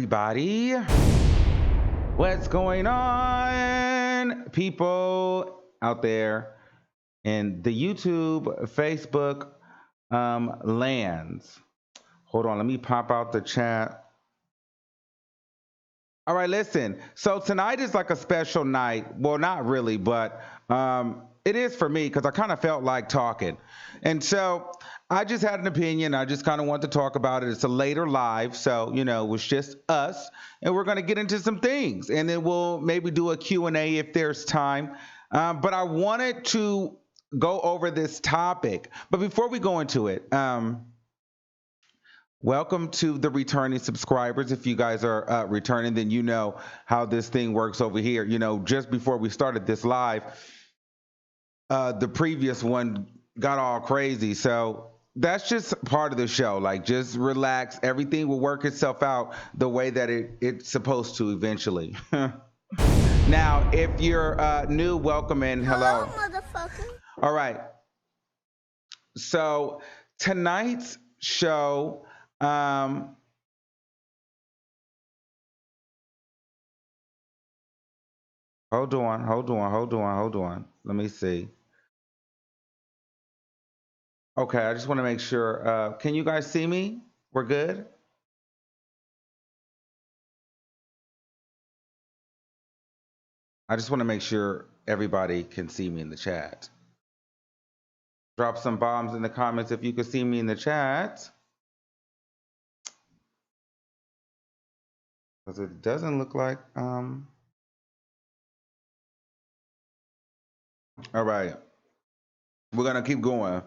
everybody? What's going on, people out there in the YouTube, Facebook lands? Hold on, let me pop out the chat. All right, listen. So tonight is like a special night. Well, not really, but it is for me because I kind of felt like talking. And so I just had an opinion. I just kind of want to talk about it. It's a later live, so it was just us, and we're going to get into some things, and then we'll maybe do a Q&A if there's time. But I wanted to go over this topic. But before we go into it, welcome to the returning subscribers. If you guys are returning, then you know how this thing works over here. Just before we started this live, the previous one got all crazy. So that's just part of the show. Like, just relax. Everything will work itself out the way that it's supposed to eventually. Now, if you're new, welcome in. Hello. Motherfucker. All right. So tonight's show. Hold on. Let me see. Okay, I just want to make sure. Can you guys see me? We're good? I just want to make sure everybody can see me in the chat. Drop some bombs in the comments if you can see me in the chat. Because it doesn't look like all right. We're gonna keep going.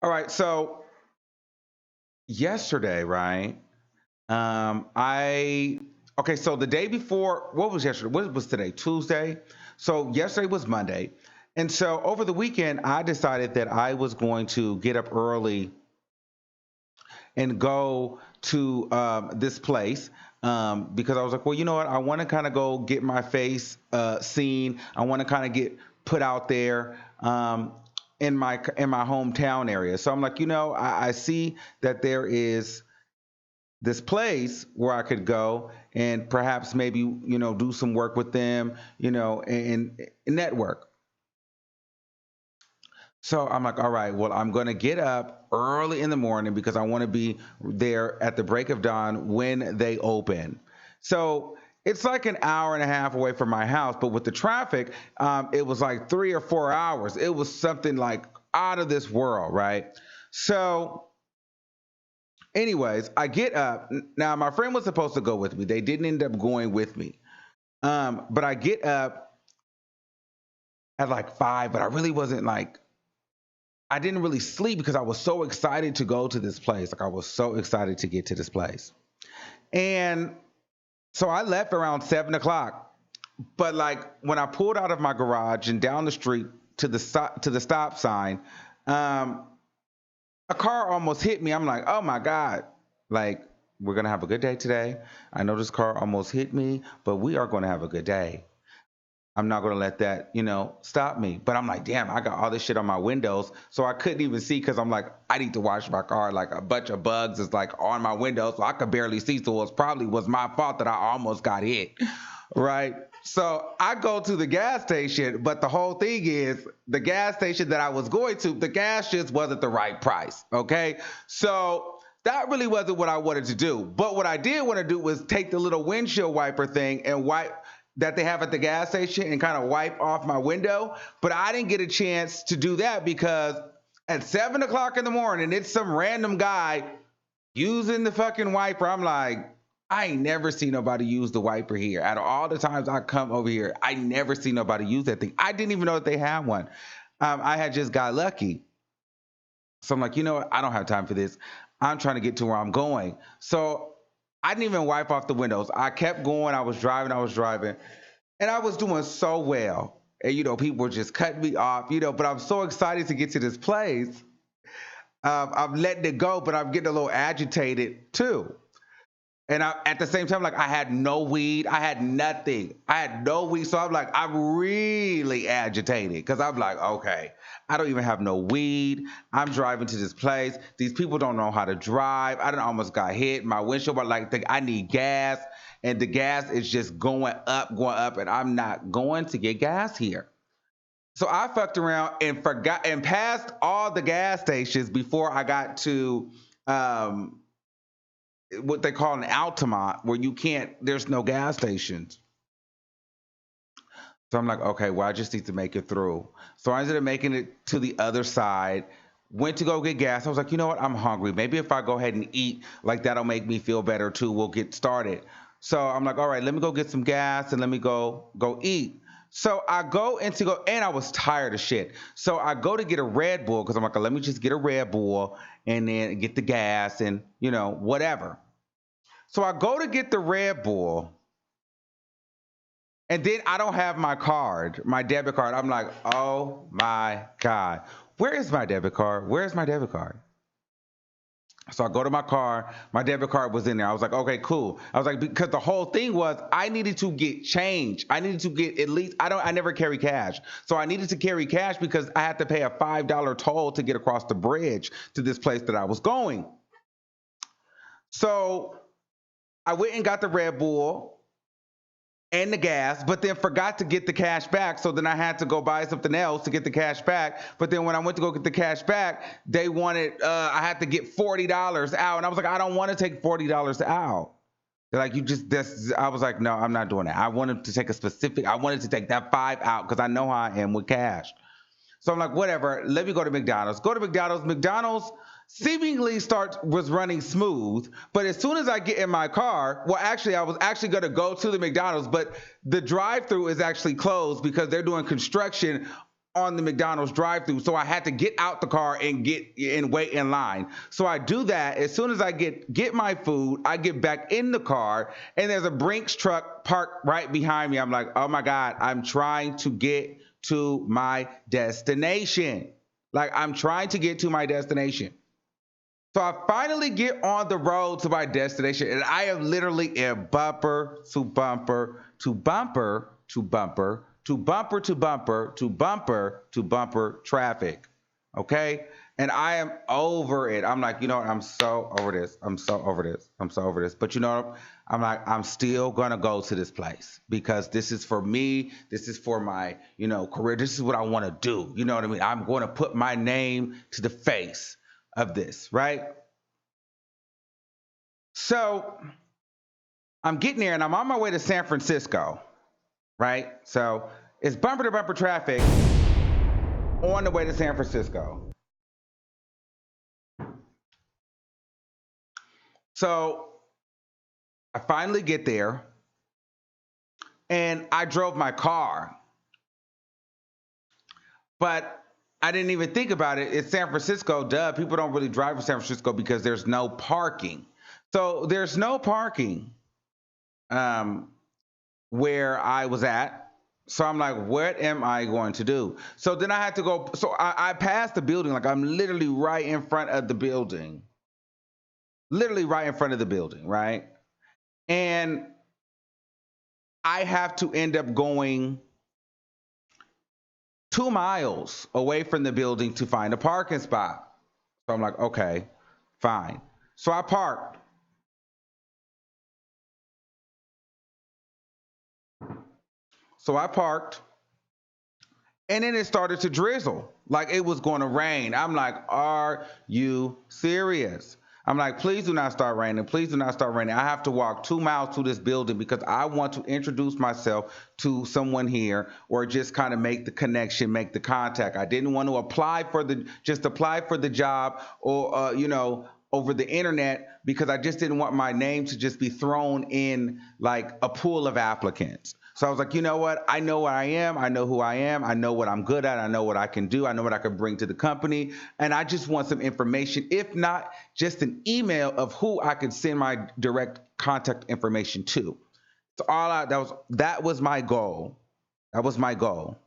All right, so yesterday, right? So the day before, what was yesterday? What was today? Tuesday. So yesterday was Monday. And so over the weekend, I decided that I was going to get up early and go to this place because I was like, well, you know what? I want to kind of go get my face seen. I want to kind of get put out there in my hometown area. So I'm like, I see that there is this place where I could go and perhaps maybe do some work with them, and network. So I'm like, all right, well, I'm going to get up early in the morning because I want to be there at the break of dawn when they open. So it's like an hour and a half away from my house, but with the traffic, it was like 3 or 4 hours. It was something like out of this world, right? So anyways, I get up. Now, my friend was supposed to go with me. They didn't end up going with me. But I get up at like 5, but I really wasn't like, I didn't really sleep because I was so excited to go to this place. Like, I was so excited to get to this place. And so I left around 7 o'clock. But like when I pulled out of my garage and down the street to the stop sign, a car almost hit me. I'm like, oh my God, like, we're going to have a good day today. I know this car almost hit me, but we are going to have a good day. I'm not going to let that, stop me. But I'm like, damn, I got all this shit on my windows. So I couldn't even see because I'm like, I need to wash my car. Like, a bunch of bugs is like on my windows. So I could barely see. So it probably was my fault that I almost got hit. Right. So I go to the gas station. But the whole thing is the gas station that I was going to, the gas just wasn't the right price. Okay. So that really wasn't what I wanted to do. But what I did want to do was take the little windshield wiper thing and wipe that they have at the gas station and kind of wipe off my window. But I didn't get a chance to do that because at 7 o'clock in the morning, it's some random guy using the fucking wiper. I'm like, I ain't never seen nobody use the wiper here. Out of all the times I come over here, I never see nobody use that thing. I didn't even know that they had one. I had just got lucky. So I'm like, you know what? I don't have time for this. I'm trying to get to where I'm going. So I didn't even wipe off the windows. I kept going. I was driving. And I was doing so well. And, people were just cutting me off, but I'm so excited to get to this place. I'm letting it go, but I'm getting a little agitated too. And at the same time, like I had no weed, I had nothing, I had no weed. So I'm like, I'm really agitated because I'm like, okay, I don't even have no weed. I'm driving to this place. These people don't know how to drive. I done almost got hit. My windshield, but like, think I need gas, and the gas is just going up, and I'm not going to get gas here. So I fucked around and forgot and passed all the gas stations before I got to um, what they call an Altamont, where you can't. There's no gas stations. So I'm like, okay, well, I just need to make it through. So I ended up making it to the other side. Went to go get gas. I was like, you know what? I'm hungry. Maybe if I go ahead and eat, like that'll make me feel better too. We'll get started. So I'm like, all right, let me go get some gas and let me go eat. So I go into go, and I was tired of shit. So I go to get a Red Bull because I'm like, let me just get a Red Bull and then get the gas and whatever. So I go to get the Red Bull, and then I don't have my card, my debit card. I'm like, oh my God, where is my debit card? Where's my debit card? So I go to my car. My debit card was in there. I was like, okay, cool. I was like, because the whole thing was I needed to get change. I needed to get at least, I never carry cash. So I needed to carry cash because I had to pay a $5 toll to get across the bridge to this place that I was going. So I went and got the Red Bull and the gas, but then forgot to get the cash back. So then I had to go buy something else to get the cash back. But then when I went to go get the cash back, they wanted, I had to get $40 out. And I was like, I don't want to take $40 out. They're like, I was like, no, I'm not doing that. I wanted to take I wanted to take that five out because I know how I am with cash. So I'm like, whatever, let me go to McDonald's. Go to McDonald's. McDonald's seemingly was running smooth, but as soon as I get in my car, well, actually, I was actually going to go to the McDonald's, but the drive-through is actually closed because they're doing construction on the McDonald's drive-through. So I had to get out the car and wait in line. So I do that. As soon as I get my food, I get back in the car, and there's a Brinks truck parked right behind me. I'm like, oh my God, I'm trying to get to my destination. Like, I'm trying to get to my destination. So I finally get on the road to my destination, and I am literally in bumper to bumper to bumper to bumper to bumper to bumper to bumper to bumper traffic. Okay? And I am over it. I'm like, you know what? I'm so over this. I'm so over this. I'm so over this. But you know what? I'm like, I'm still gonna go to this place because this is for me. This is for my, career. This is what I want to do. You know what I mean? I'm going to put my name to the face of this, right? So I'm getting there and I'm on my way to San Francisco, right? So it's bumper to bumper traffic on the way to San Francisco. So I finally get there and I drove my car, but I didn't even think about it. It's San Francisco, duh. People don't really drive to San Francisco because there's no parking. So there's no parking um, where I was at. So I'm like, what am I going to do? So then I had to go. So I passed the building, like I'm literally right in front of the building, literally right in front of the building, right? And I have to end up going 2 miles away from the building to find a parking spot. So I'm like, okay, fine. So I parked. So I parked, and then it started to drizzle like it was going to rain. I'm like, are you serious? I'm like, please do not start raining. Please do not start raining. I have to walk 2 miles to this building because I want to introduce myself to someone here or just kind of make the connection, make the contact. I didn't want to apply for the job or, over the internet because I just didn't want my name to just be thrown in like a pool of applicants. So I was like, you know what? I know what I am. I know who I am. I know what I'm good at. I know what I can do. I know what I can bring to the company. And I just want some information, if not just an email of who I could send my direct contact information to. So that was my goal. That was my goal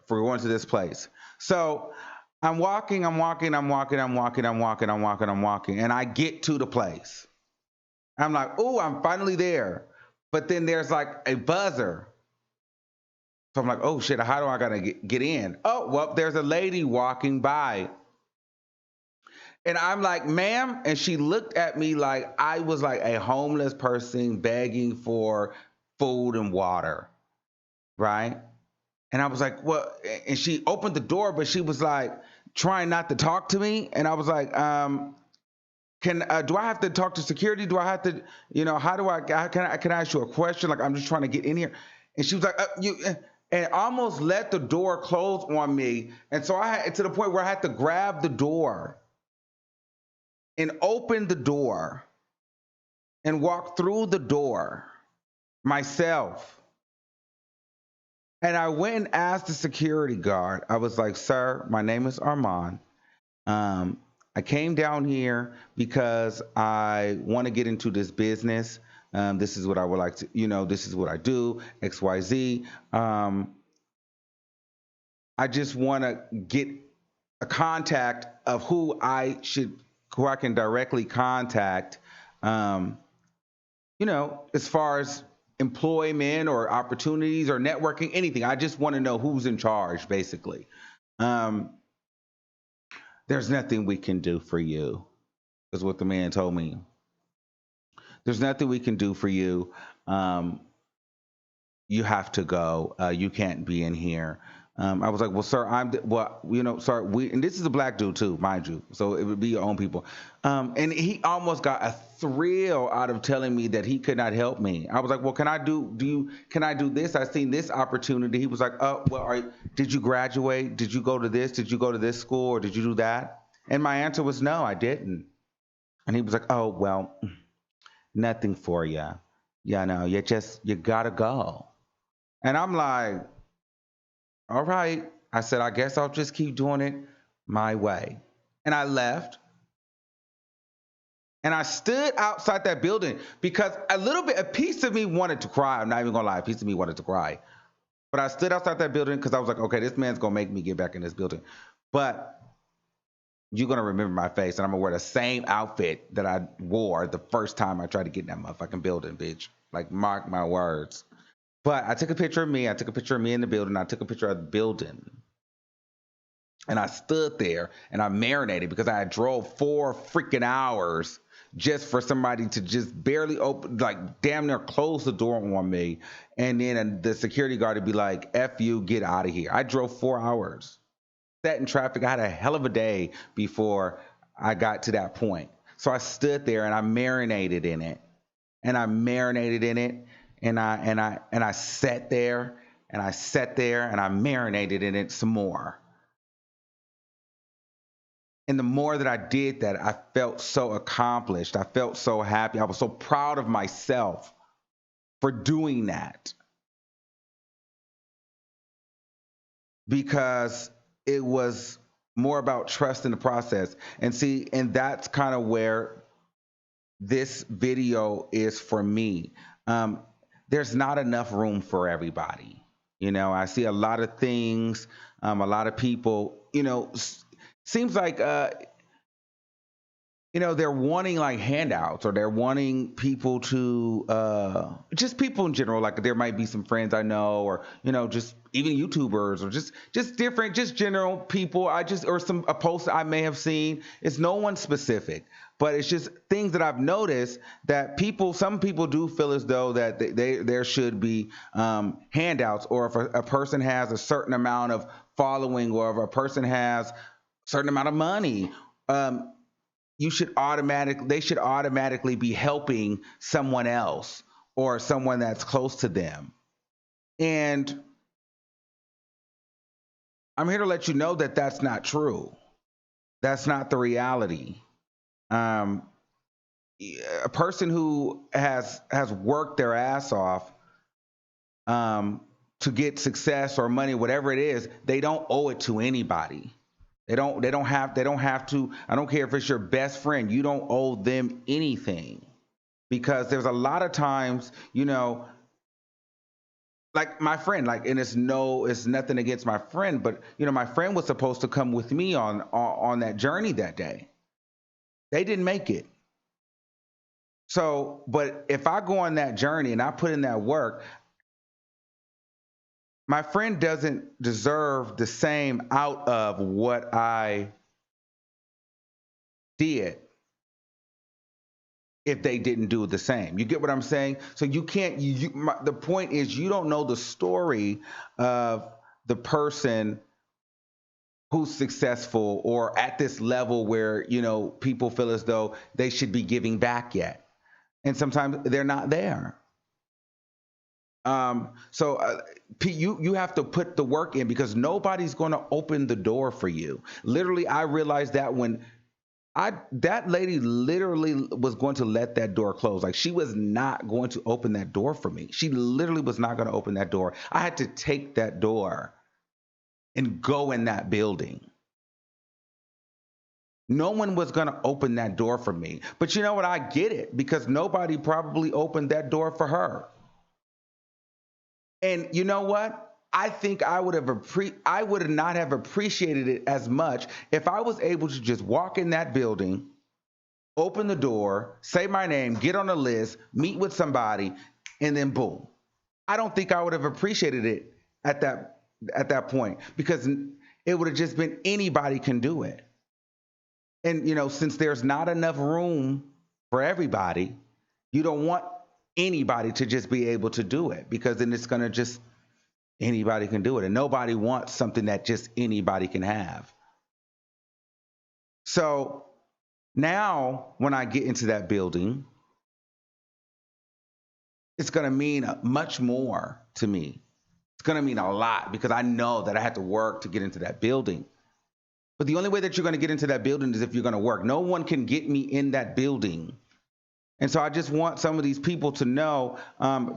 for going to this place. So I'm walking, I'm walking, I'm walking, I'm walking, I'm walking, I'm walking, I'm walking, and I get to the place. I'm like, oh, I'm finally there. But then there's like a buzzer. So I'm like, oh shit, how do I gotta get in? Oh, well, there's a lady walking by. And I'm like, ma'am. And she looked at me like I was like a homeless person begging for food and water. Right. And I was like, well, and she opened the door, but she was like trying not to talk to me. And I was like, do I have to talk to security? Do I have to, how do can I ask you a question? Like, I'm just trying to get in here. And she was like, and almost let the door close on me. And so I had to the point where I had to grab the door and open the door and walk through the door myself. And I went and asked the security guard. I was like, sir, my name is Armand. Um, I came down here because I want to get into this business. This is what I would like to, this is what I do, XYZ. I just want to get a contact of who I can directly contact, um, as far as employment or opportunities or networking, anything. I just want to know who's in charge, basically. Um, there's nothing we can do for you, is what the man told me. There's nothing we can do for you. Um, you have to go. You can't be in here. I was like, well, sir, sir, and this is a black dude too, mind you. So it would be your own people. And he almost got a thrill out of telling me that he could not help me. I was like, well, can I do this? I seen this opportunity. He was like, oh, well, did you graduate? Did you go to this? Did you go to this school or did you do that? And my answer was no, I didn't. And he was like, oh, well, nothing for you. Yeah, no, you gotta go. And I'm like, all right. I said, I guess I'll just keep doing it my way. And I left and I stood outside that building because a piece of me wanted to cry. I'm not even gonna lie, a piece of me wanted to cry. But I stood outside that building because I was like, okay, this man's gonna make me get back in this building. But you're gonna remember my face and I'm gonna wear the same outfit that I wore the first time I tried to get in that motherfucking building, bitch. Like, mark my words. But I took a picture of me. I took a picture of me in the building. I took a picture of the building. And I stood there and I marinated because I drove 4 freaking hours just for somebody to just barely open, like damn near close the door on me. And then the security guard would be like, F you, get out of here. I drove 4 hours, sat in traffic. I had a hell of a day before I got to that point. So I stood there and I marinated in it. And I marinated in it. And I sat there and I sat there and I marinated in it some more. And the more that I did that, I felt so accomplished. I felt so happy. I was so proud of myself for doing that because it was more about trust in the process. And see, and that's kind of where this video is for me. There's not enough room for everybody. I see a lot of things, a lot of people, seems like they're wanting like handouts or they're wanting people to just people in general. Like there might be some friends I know or, just even YouTubers or just different, just general people. Or a post I may have seen. It's no one specific, but it's just things that I've noticed that some people do feel as though that there should be handouts, or if a person has a certain amount of following or if a person has a certain amount of money, they should automatically be helping someone else or someone that's close to them. And I'm here to let you know that that's not true. That's not the reality. Um, a person who has worked their ass off to get success or money, whatever it is, they don't owe it to anybody. They don't have to. I don't care if it's your best friend. You don't owe them anything, because there's a lot of times, like my friend, like, and it's nothing against my friend, but my friend was supposed to come with me on that journey that day. They didn't make it. So, but if I go on that journey and I put in that work, my friend doesn't deserve the same out of what I did if they didn't do the same. You get what I'm saying? So you can't. The point is, you don't know the story of the person who's successful or at this level where people feel as though they should be giving back yet, and sometimes they're not there. So you have to put the work in because nobody's going to open the door for you. Literally, I realized that when that lady literally was going to let that door close. Like she was not going to open that door for me. She literally was not going to open that door. I had to take that door and go in that building. No one was going to open that door for me. But you know what? I get it because nobody probably opened that door for her. And you know what? I think I would not have appreciated it as much if I was able to just walk in that building, open the door, say my name, get on a list, meet with somebody, and then boom. I don't think I would have appreciated it at that point because it would have just been anybody can do it. And since there's not enough room for everybody, you don't want anybody to just be able to do it because then it's going to just anybody can do it and nobody wants something that just anybody can have. So now when I get into that building, it's going to mean much more to me. It's going to mean a lot because I know that I had to work to get into that building. But the only way that you're going to get into that building is if you're going to work. No one can get me in that building. And so I just want some of these people to know,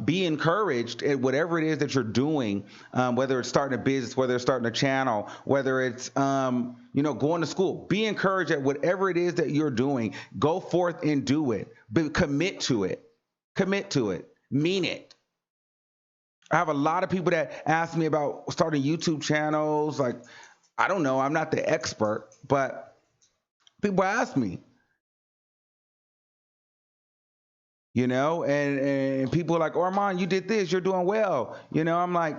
be encouraged at whatever it is that you're doing, whether it's starting a business, whether it's starting a channel, whether it's, going to school. Be encouraged at whatever it is that you're doing. Go forth and do it. But commit to it. Commit to it. Mean it. I have a lot of people that ask me about starting YouTube channels. Like, I don't know. I'm not the expert, but people ask me. And people are like, Armand, you did this, you're doing well. I'm like,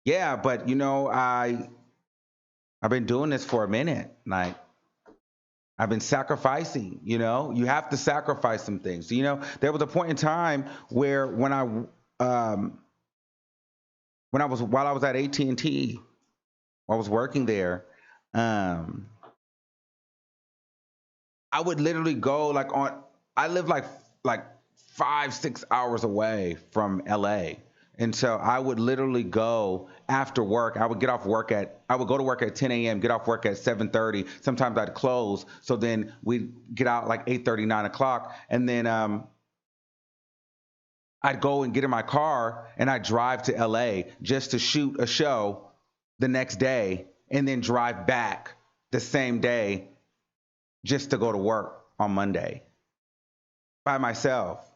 yeah, but I've been doing this for a minute. Like I've been sacrificing, you have to sacrifice some things. There was a point in time where while I was at AT&T, I was working there, um, I would literally go I live like 5-6 hours away from LA. And so I would literally go after work. I would go to work at 10 a.m., get off work at 7:30. Sometimes I'd close. So then we'd get out like 8:30, 9 o'clock. And then I'd go and get in my car and I'd drive to LA just to shoot a show the next day and then drive back the same day just to go to work on Monday by myself.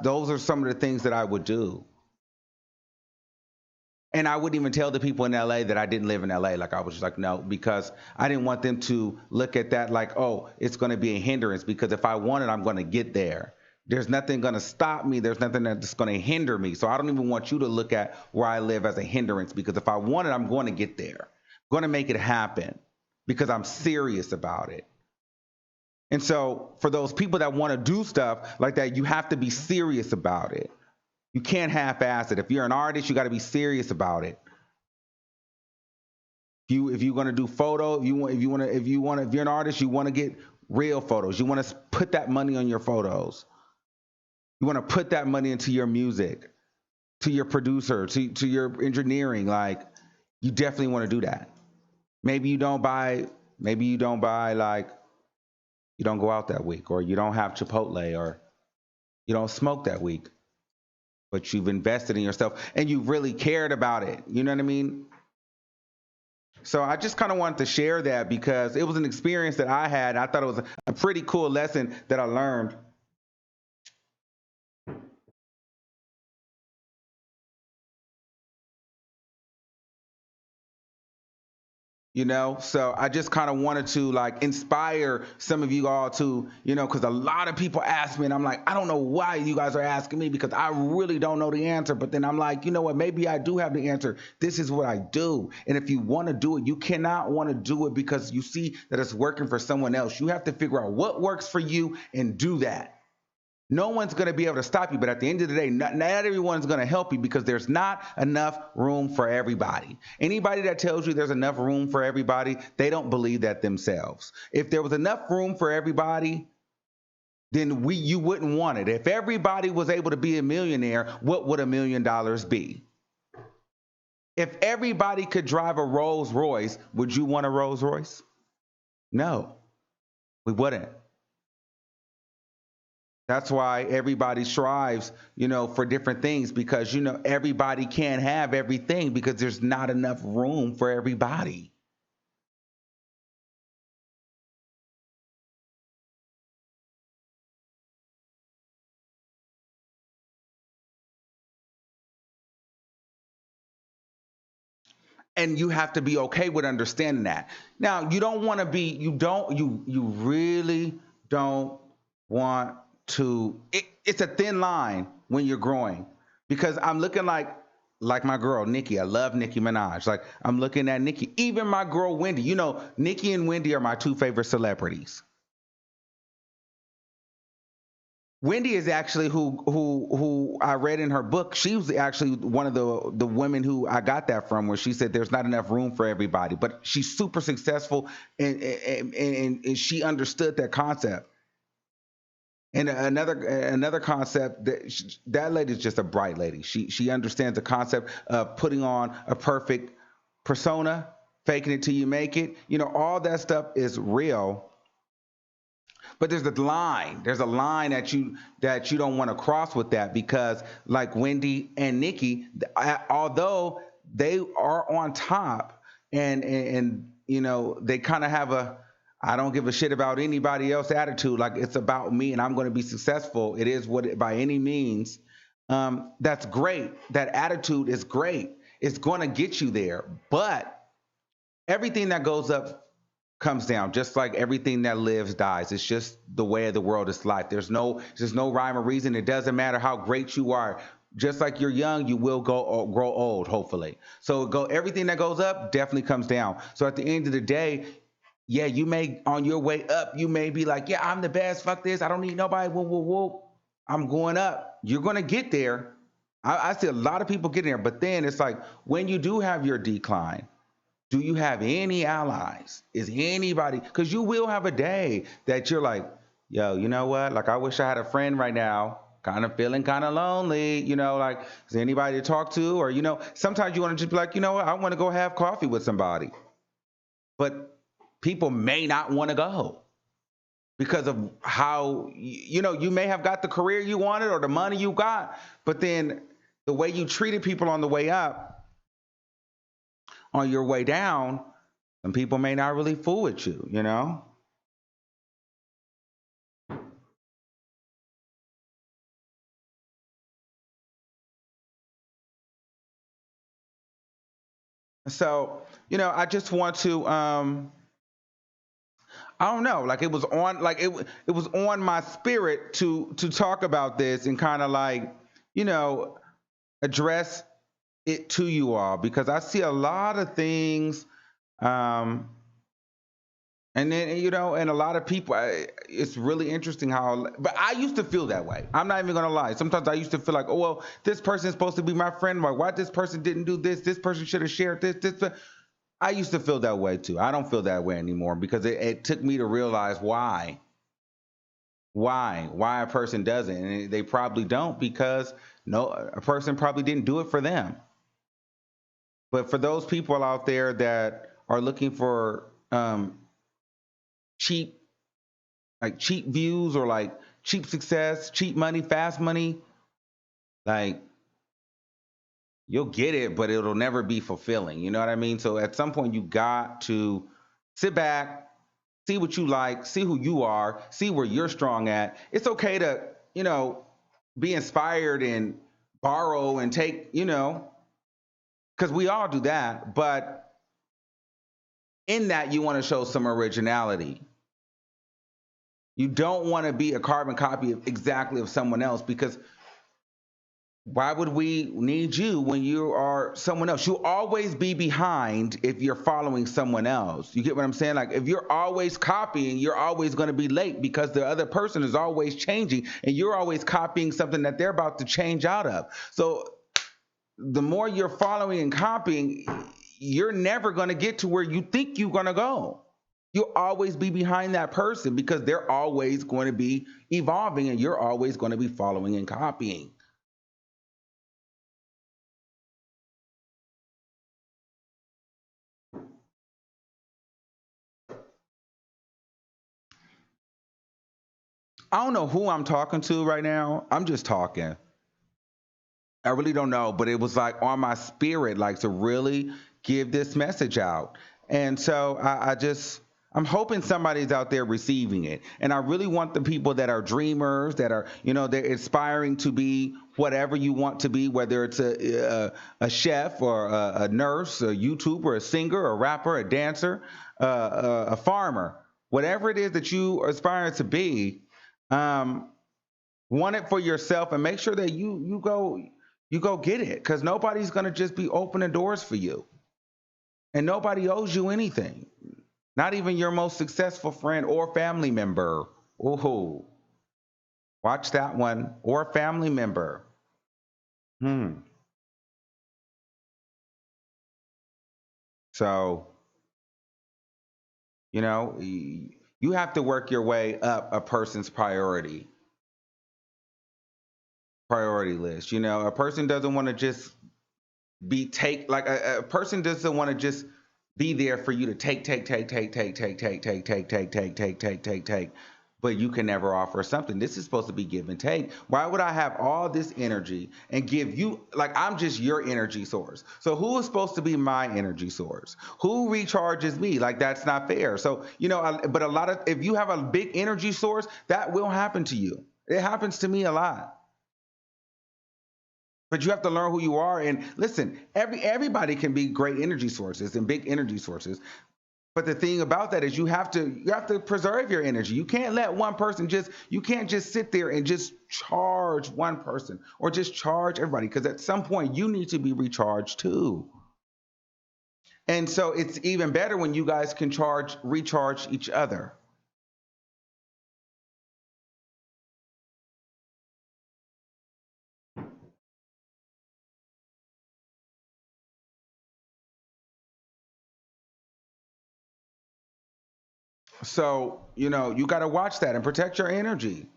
Those are some of the things that I would do. And I wouldn't even tell the people in LA that I didn't live in LA. Like I was just like, no, because I didn't want them to look at that like, oh, it's going to be a hindrance. Because if I want it, I'm going to get there. There's nothing going to stop me. There's nothing that's going to hinder me. So I don't even want you to look at where I live as a hindrance. Because if I want it, I'm going to get there. I'm going to make it happen because I'm serious about it. And so for those people that want to do stuff like that, you have to be serious about it. You can't half-ass it. If you're an artist, you got to be serious about it. If you're going to do photo, if you're an artist, you want to get real photos. You want to put that money on your photos. You want to put that money into your music, to your producer, to your engineering. Like you definitely want to do that. Maybe you don't buy like you don't go out that week, or you don't have Chipotle, or you don't smoke that week, but you've invested in yourself and you really cared about it. You know what I mean? So I just kind of wanted to share that because it was an experience that I had. I thought it was a pretty cool lesson that I learned. So I just kind of wanted to like inspire some of you all to, because a lot of people ask me and I'm like, I don't know why you guys are asking me because I really don't know the answer. But then I'm like, you know what, maybe I do have the answer. This is what I do. And if you want to do it, you cannot want to do it because you see that it's working for someone else. You have to figure out what works for you and do that. No one's going to be able to stop you, but at the end of the day, not everyone's going to help you because there's not enough room for everybody. Anybody that tells you there's enough room for everybody, they don't believe that themselves. If there was enough room for everybody, then you wouldn't want it. If everybody was able to be a millionaire, what would $1 million be? If everybody could drive a Rolls Royce, would you want a Rolls Royce? No, we wouldn't. That's why everybody strives, for different things because, everybody can't have everything because there's not enough room for everybody. And you have to be okay with understanding that. Now, you don't want to be, you really don't want to, it's a thin line when you're growing because I'm looking like my girl Nikki. I love Nicki Minaj. Like I'm looking at Nikki, even my girl Wendy. Nikki and Wendy are my two favorite celebrities. Wendy is actually who I read in her book. She was actually one of the women who I got that from, where she said there's not enough room for everybody. But she's super successful, and she understood that concept. And another concept that lady's just a bright lady. She understands the concept of putting on a perfect persona, faking it till you make it. All that stuff is real, but there's a line that you don't want to cross with that because like Wendy and Nikki, although they are on top and they kind of have a I don't give a shit about anybody else attitude, like it's about me and I'm going to be successful, it is what it, by any means. That's great, that attitude is great, it's going to get you there, but everything that goes up comes down, just like everything that lives dies. It's just the way of the world. It's life. There's no rhyme or reason. It doesn't matter how great you are. Just like you're young, you will grow old, hopefully. So everything that goes up definitely comes down. So at the end of the day, yeah, you may on your way up, you may be like, yeah, I'm the best. Fuck this. I don't need nobody. Whoa, whoa, whoa. I'm going up. You're gonna get there. I see a lot of people getting there, but then it's like when you do have your decline, do you have any allies? Is anybody, because you will have a day that you're like, yo, you know what? Like, I wish I had a friend right now, kind of feeling kind of lonely, like, is there anybody to talk to? Or, sometimes you want to just be like, you know what? I want to go have coffee with somebody. But people may not want to go because of how, you may have got the career you wanted or the money you got, but then the way you treated people on the way up, on your way down, some people may not really fool with you. So, I just want to I don't know, like it was on my spirit to talk about this and kind of like, you know, address it to you all because I see a lot of things um and then and a lot of people it's really interesting how, but I used to feel that way. I'm not even gonna lie, sometimes I used to feel like, oh well, this person is supposed to be my friend, why this person didn't do this person should have shared this. I used to feel that way too. I don't feel that way anymore because it took me to realize why a person doesn't, and they probably don't because no, a person probably didn't do it for them. But for those people out there that are looking for cheap, like cheap views or like cheap success, cheap money, fast money, like you'll get it, but it'll never be fulfilling. You know what I mean? So at some point you got to sit back, see what you like, see who you are, see where you're strong at. It's okay to, be inspired and borrow and take, because we all do that. But In that, you want to show some originality. You don't want to be a carbon copy of exactly of someone else, because why would we need you when you are someone else? You'll always be behind if you're following someone else. You get what I'm saying? Like, if you're always copying, you're always going to be late, because the other person is always changing and you're always copying something that they're about to change out of. So the more you're following and copying, you're never going to get to where you think you're going to go. You'll always be behind that person because they're always going to be evolving and you're always going to be following and copying. I don't know who I'm talking to right now. I'm just talking. I really don't know, but it was like on my spirit, like to really give this message out. And so I'm hoping somebody's out there receiving it. And I really want the people that are dreamers, that are, they're aspiring to be whatever you want to be, whether it's a chef or a nurse, a YouTuber, a singer, a rapper, a dancer, a farmer, whatever it is that you aspire to be. Um, want it for yourself and make sure that you go get it, because nobody's going to just be opening doors for you, and nobody owes you anything, not even your most successful friend or family member. Ooh, watch that one. Or family member. So you have to work your way up a person's priority list. A person doesn't want to just be take like a person doesn't want to just be there for you to take, but you can never offer something. This is supposed to be give and take. Why would I have all this energy and give you, like, I'm just your energy source? So who is supposed to be my energy source? Who recharges me? Like, that's not fair. So but a lot of, if you have a big energy source, that will happen to you. It happens to me a lot. But you have to learn who you are. And listen, everybody can be great energy sources and big energy sources. But the thing about that is you have to preserve your energy. You can't let one person you can't just sit there and just charge one person or just charge everybody, because at some point you need to be recharged too. And so it's even better when you guys can recharge each other. So, you got to watch that and protect your energy.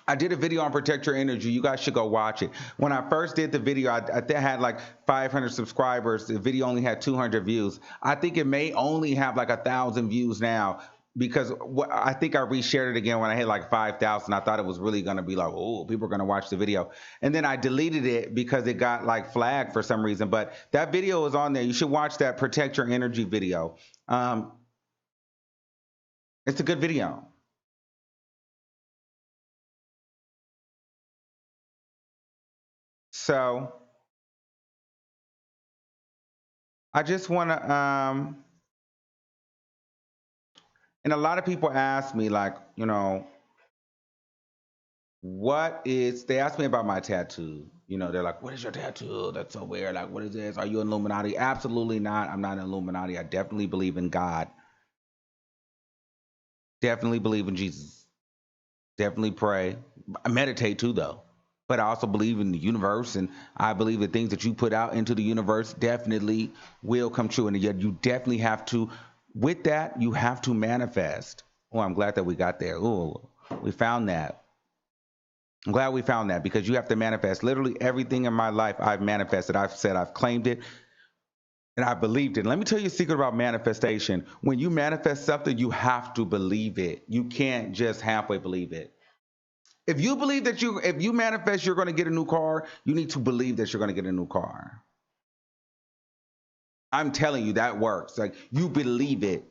I did a video on protect your energy. You guys should go watch it. When I first did the video, I had like 500 subscribers. The video only had 200 views. I think it may only have like 1,000 views now, because I think I reshared it again when I hit like 5,000. I thought it was really going to be like, oh, people are going to watch the video. And then I deleted it because it got like flagged for some reason. But that video is on there. You should watch that protect your energy video. Um, it's a good video. So I just want to and a lot of people ask me, like, they ask me about my tattoo. They're like, what is your tattoo? That's so weird. Like, what is this? Are you an Illuminati? Absolutely not. I'm not an Illuminati. I definitely believe in God. Definitely believe in Jesus. Definitely pray. I meditate too, though. But I also believe in the universe, and I believe the things that you put out into the universe definitely will come true. And yet you definitely have to, with that, you have to manifest. Oh, I'm glad that we got there. Oh, we found that. I'm glad we found that, because you have to manifest. Literally everything in my life I've manifested. I've said I've claimed it and I believed it. Let me tell you a secret about manifestation. When you manifest something, you have to believe it. You can't just halfway believe it. If you manifest you're going to get a new car, you need to believe that you're going to get a new car. I'm telling you, that works. Like, you believe it,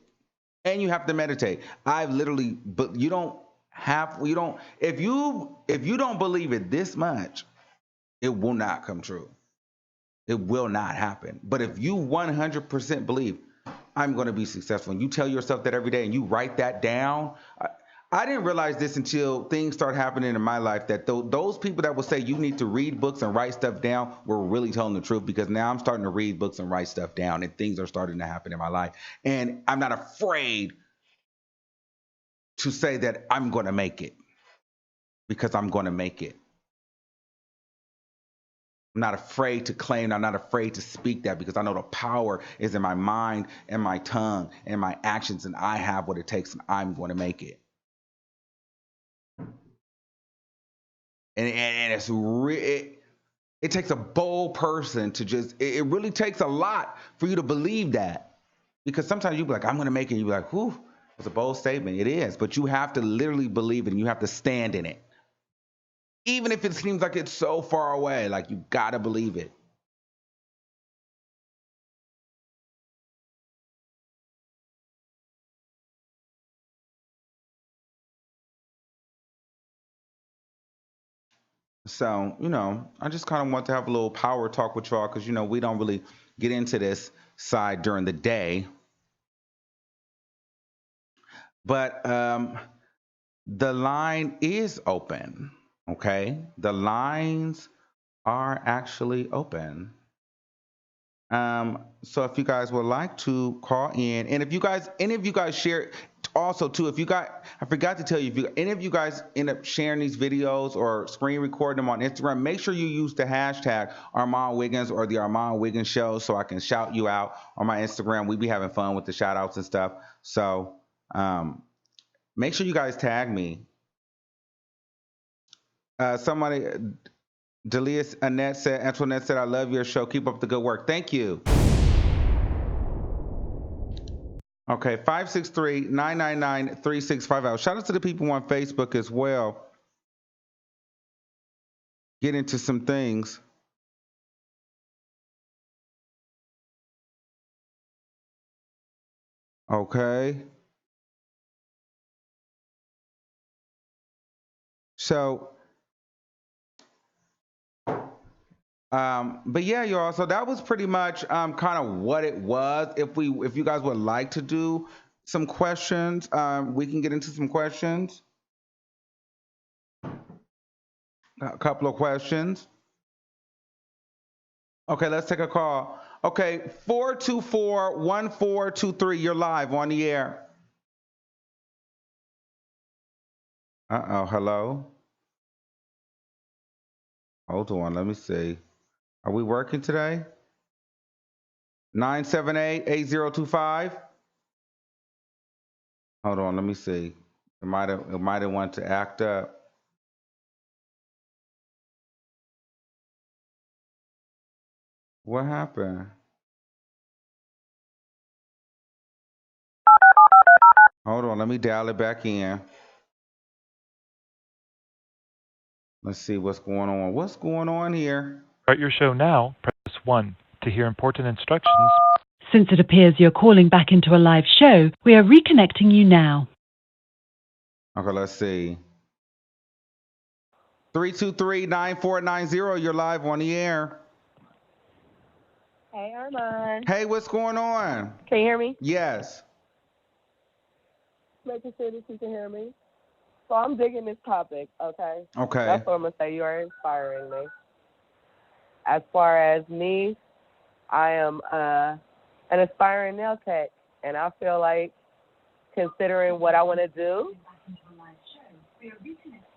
and you have to meditate. I've literally, but if you don't believe it this much, it will not come true. It will not happen. But if you 100% believe, I'm going to be successful. And you tell yourself that every day and you write that down. I didn't realize this until things start happening in my life that those people that will say you need to read books and write stuff down were really telling the truth, because now I'm starting to read books and write stuff down and things are starting to happen in my life. And I'm not afraid to say that I'm going to make it, because I'm going to make it. I'm not afraid to claim, I'm not afraid to speak that, because I know the power is in my mind and my tongue and my actions, and I have what it takes, and I'm going to make it. And it takes a bold person to just, it really takes a lot for you to believe that. Because sometimes you be like, I'm going to make it. You be like, whew, it's a bold statement. It is. But you have to literally believe it, and you have to stand in it. Even if it seems like it's so far away, like you got to believe it. So, I just kind of want to have a little power talk with y'all, because, we don't really get into this side during the day. But the line is open. Okay. The lines are actually open. So if you guys would like to call in, and if you guys, any of you guys share, also too, if you got, I forgot to tell you, if you, any of you guys end up sharing these videos or screen recording them on Instagram, make sure you use the hashtag Armand Wiggins or the Armand Wiggins Show, so I can shout you out on my Instagram. We be having fun with the shout outs and stuff. So make sure you guys tag me. Somebody, Delia Annette said, Antoinette said, I love your show. Keep up the good work. Thank you. Okay, 563-999-3650. Shout out to the people on Facebook as well. Get into some things. Okay. So, but yeah, y'all. So that was pretty much kind of what it was. If you guys would like to do some questions, we can get into some questions. A couple of questions. Okay, let's take a call. Okay, 424-1423. You're live on the air. Uh-oh, hello. Hold on, let me see. Are we working today? 978-8025. Hold on, let me see. It might have wanted to act up. What happened? Hold on, let me dial it back in. Let's see what's going on. What's going on here? Start your show now, press 1. To hear important instructions. Since it appears you're calling back into a live show, we are reconnecting you now. Okay, let's see. 323-9490. You're live on the air. Hey, Armand. Hey, what's going on? Can you hear me? Yes. Making sure that you can hear me. So I'm digging this topic, okay? Okay. That's what I'm going to say. You are inspiring me. As far as me, I am an aspiring nail tech, and I feel like considering what I want to do,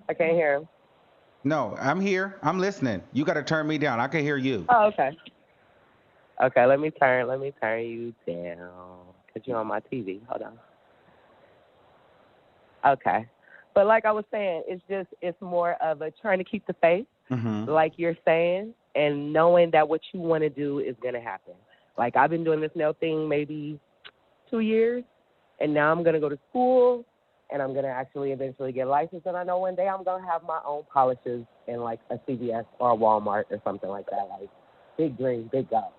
I can't hear him. No, I'm here. I'm listening. You got to turn me down. I can hear you. Oh, okay. Okay, let me turn you down because you're on my TV. Hold on. Okay. But like I was saying, it's more of a trying to keep the faith, like you're saying, and knowing that what you want to do is going to happen. Like I've been doing this nail thing maybe 2 years, and now I'm going to go to school, and I'm going to actually eventually get licensed, and I know one day I'm going to have my own polishes in like a CVS or a Walmart or something like that. Like big dream, big goal.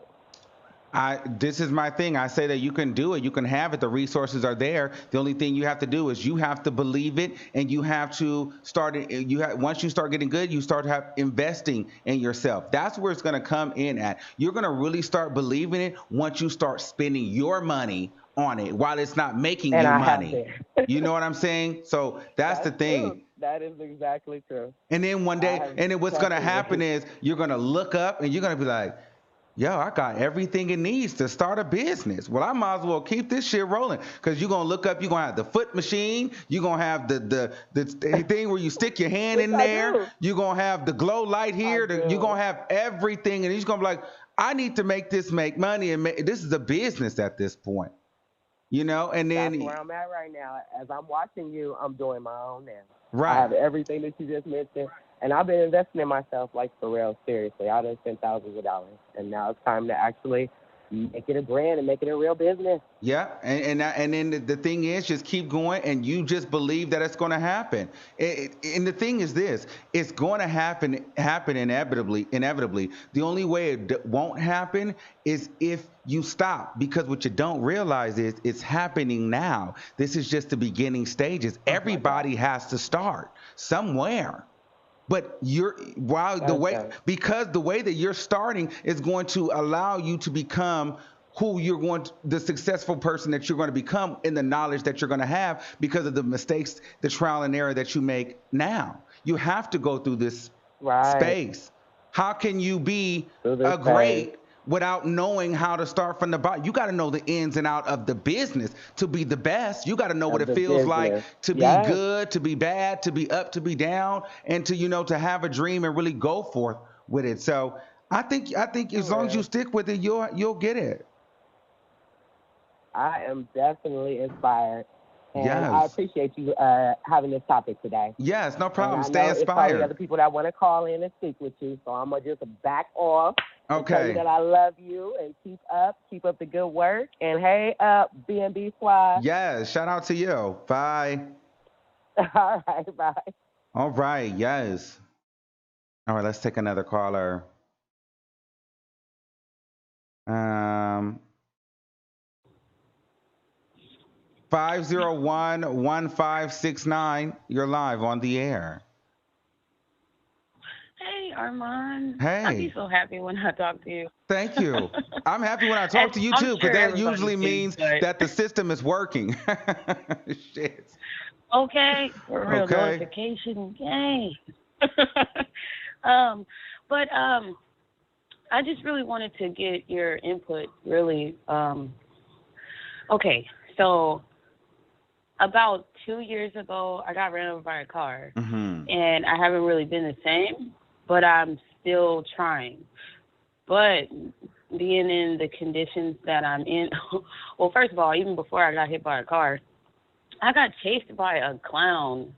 This is my thing. I say that you can do it. You can have it. The resources are there. The only thing you have to do is you have to believe it, and you have to start it. Once you start getting good, you start investing in yourself. That's where it's going to come in at. You're going to really start believing it once you start spending your money on it while it's not making And you I have money. been. You know what I'm saying? So that's the That's true. thing. That is exactly true. And then one I day, have and then what's going to happen definitely. is you're going to look up and you're going to be like, yo, I got everything it needs to start a business. Well, I might as well keep this shit rolling because you're going to look up, you're going to have the foot machine, you're going to have the thing where you stick your hand Which in I there, do. you're going to have the glow light I here, you're going do. to have everything. And you're going to be like, I need to make this make money. And this is a business at this point, and That's then, where I'm at right now. As I'm watching you, I'm doing my own now. I right. have everything that you just mentioned, and I've been investing in myself, like for real, seriously. I done spent thousands of dollars, and now it's time to actually make it a brand and make it a real business. Yeah, and then the thing is, just keep going, and you just believe that it's going to happen. And the thing is this: it's going to happen inevitably. Inevitably, the only way it won't happen is if you stop. Because what you don't realize is it's happening now. This is just the beginning stages. Oh my God. Everybody has to start somewhere. But Okay. because the way that you're starting is going to allow you to become the successful person that you're going to become in the knowledge that you're going to have because of the mistakes, the trial and error that you make now. You have to go through this Right. space. How can you be Through this a phase great without knowing how to start from the bottom? You got to know the ins and out of the business to be the best. You got to know what of it the feels like business. to be Yes. good, to be bad, to be up, to be down, and to to have a dream and really go forth with it. So I think as For long as you real. stick with it, you'll get it. I am definitely inspired, and I Yes. appreciate you having this topic today. Yes, no And problem. I Stay know it's probably other inspired. people that want to call in and speak with you, so I'm gonna just back off and tell you Okay. that I love you and keep up the good work. And hey, B&B Squad. Yes. Shout out to you. Bye. All right, bye. All right. Yes. All right. Let's take another caller. Um, 501-1569. You're live on the air. Hey, Armand. I'd be Hey, so happy when I talk to you. thank you. I'm happy when I As talk to you I'm too, because sure that everybody usually is, means but that the system is working. Shit. okay, for real Okay. notification, yay. um, but I just really wanted to get your input. Really, okay. So about 2 years ago, I got ran over by a car, Mm-hmm. and I haven't really been the same, but I'm still trying. But being in the conditions that I'm in, well, first of all, even before I got hit by a car, I got chased by a clown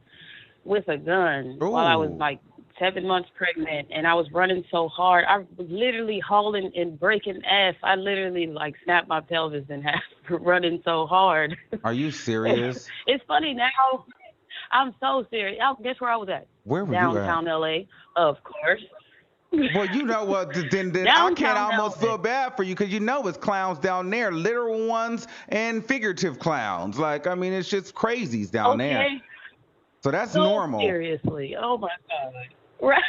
with a gun while I was Ooh. like 7 months pregnant, and I was running so hard. I was literally hauling and breaking ass. I literally like snapped my pelvis in half running so hard. Are you serious? It's funny now. I'm so serious. Guess where I was at? Where were you at? Downtown LA, of course. Well, you know what? Then I can't Downtown almost LA. feel bad for you because it's clowns down there, literal ones and figurative clowns. Like, I mean, it's just crazies down there. Okay. So that's So normal. seriously. Oh my God. Right.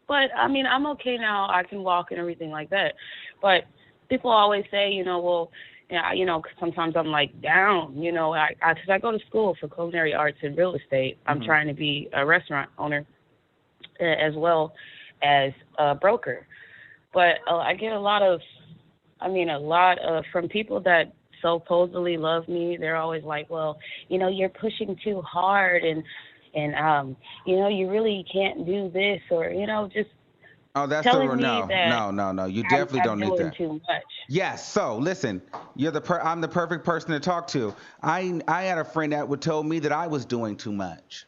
But I mean, I'm okay now. I can walk and everything like that. But people always say, well, yeah, 'cause sometimes I'm like down, because I go to school for culinary arts and real estate. I'm Hmm. trying to be a restaurant owner as well as a broker. But I get a lot of from people that supposedly love me. They're always like, well, you're pushing too hard, and you really can't do this, or just Oh, that's the telling me no, that no, no, no. You I'm definitely I'm don't need doing that. too much. Yes. So listen, I'm the perfect person to talk to. I had a friend that would tell me that I was doing too much.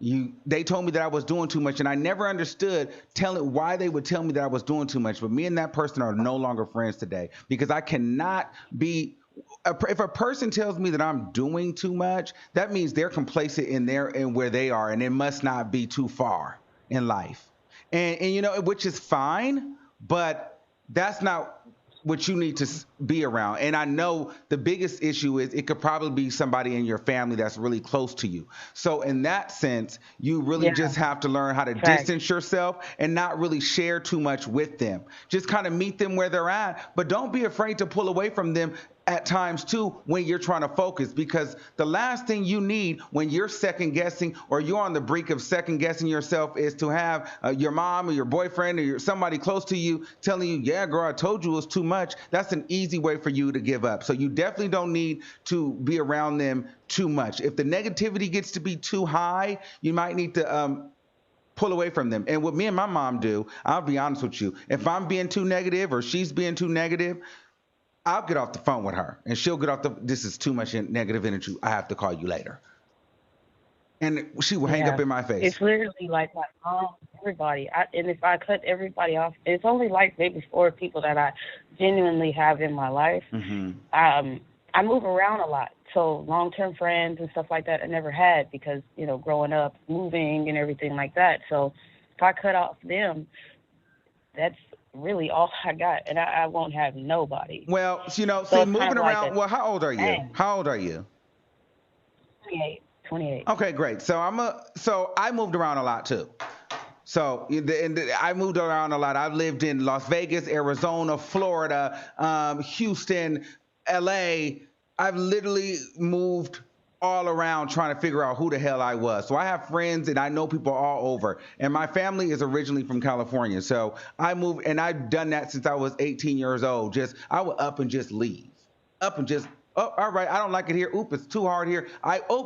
They told me that I was doing too much, and I never understood telling why they would tell me that I was doing too much. But me and that person are no longer friends today because I cannot be. If a person tells me that I'm doing too much, that means they're complacent in where they are, and it must not be too far in life. And which is fine, but that's not what you need to be around. And I know the biggest issue is it could probably be somebody in your family that's really close to you. So in that sense, you really Yeah, just have to learn how to facts. distance yourself and not really share too much with them. Just kind of meet them where they're at, but don't be afraid to pull away from them at times too when you're trying to focus, because the last thing you need when you're second guessing or you're on the brink of second guessing yourself is to have your mom or your boyfriend or somebody close to you telling you, yeah, girl, I told you it was too much. That's an easy way for you to give up. So you definitely don't need to be around them too much. If the negativity gets to be too high, you might need to pull away from them. And what me and my mom do, I'll be honest with you, if I'm being too negative or she's being too negative, I'll get off the phone with her and she'll get off this is too much negative energy. I have to call you later. And she will hang up Yeah. in my face. It's literally like my mom, everybody. And if I cut everybody off, it's only like maybe 4 people that I genuinely have in my life. Mm-hmm. I move around a lot. So long-term friends and stuff like that I never had because, growing up, moving and everything like that. So if I cut off them, that's really all I got. And I won't have nobody. Well, see, So it's kind moving of like around. Well, how old are you? dang, How old are you? 28, 28. Okay, great. So I moved around a lot too. So I moved around a lot. I've lived in Las Vegas, Arizona, Florida, Houston, LA. I've literally moved all around trying to figure out who the hell I was. So I have friends and I know people all over. And my family is originally from California. So I moved, and I've done that since I was 18 years old. I would up and just leave. Up and just, oh, all right, I don't like it here. Oop, it's too hard here.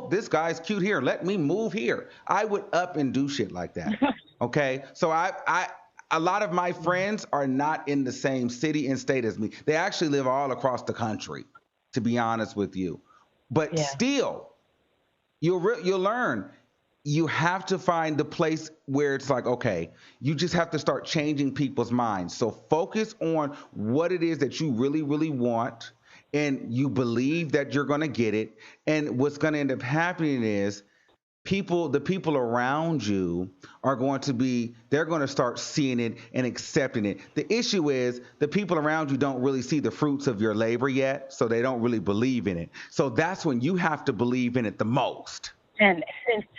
This guy's cute here. Let me move here. I would up and do shit like that. Okay. So a lot of my friends are not in the same city and state as me. They actually live all across the country, to be honest with you. But Yeah. still, you'll learn. You have to find the place where it's like, okay, you just have to start changing people's minds. So focus on what it is that you really, really want, and you believe that you're going to get it. And what's going to end up happening is the people around you they're going to start seeing it and accepting it. The issue is the people around you don't really see the fruits of your labor yet, so they don't really believe in it. So that's when you have to believe in it the most. And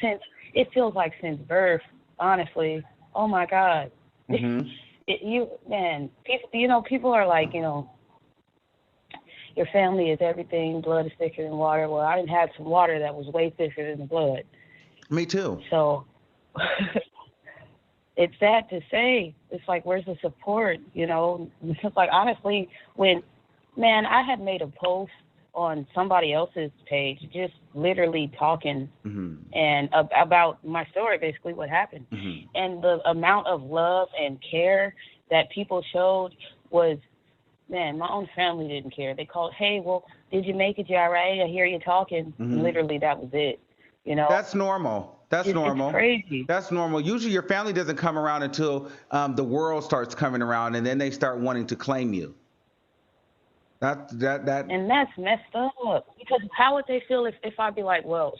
since it feels like since birth, honestly, oh my God, Mm-hmm. People are like, your family is everything, blood is thicker than water. Well, I didn't have some water that was way thicker than the blood. Me too. So it's sad to say. It's like, where's the support? It's like, honestly, I had made a post on somebody else's page, just literally talking Mm-hmm. and about my story, basically what happened. Mm-hmm. And the amount of love and care that people showed was, man, my own family didn't care. They called, hey, well, did you make it? You all right? I hear you talking. Mm-hmm. And literally, that was it. That's normal. That's normal. It's crazy. That's normal. Usually your family doesn't come around until the world starts coming around, and then they start wanting to claim you. That. And that's messed up. Because how would they feel if I'd be like, well,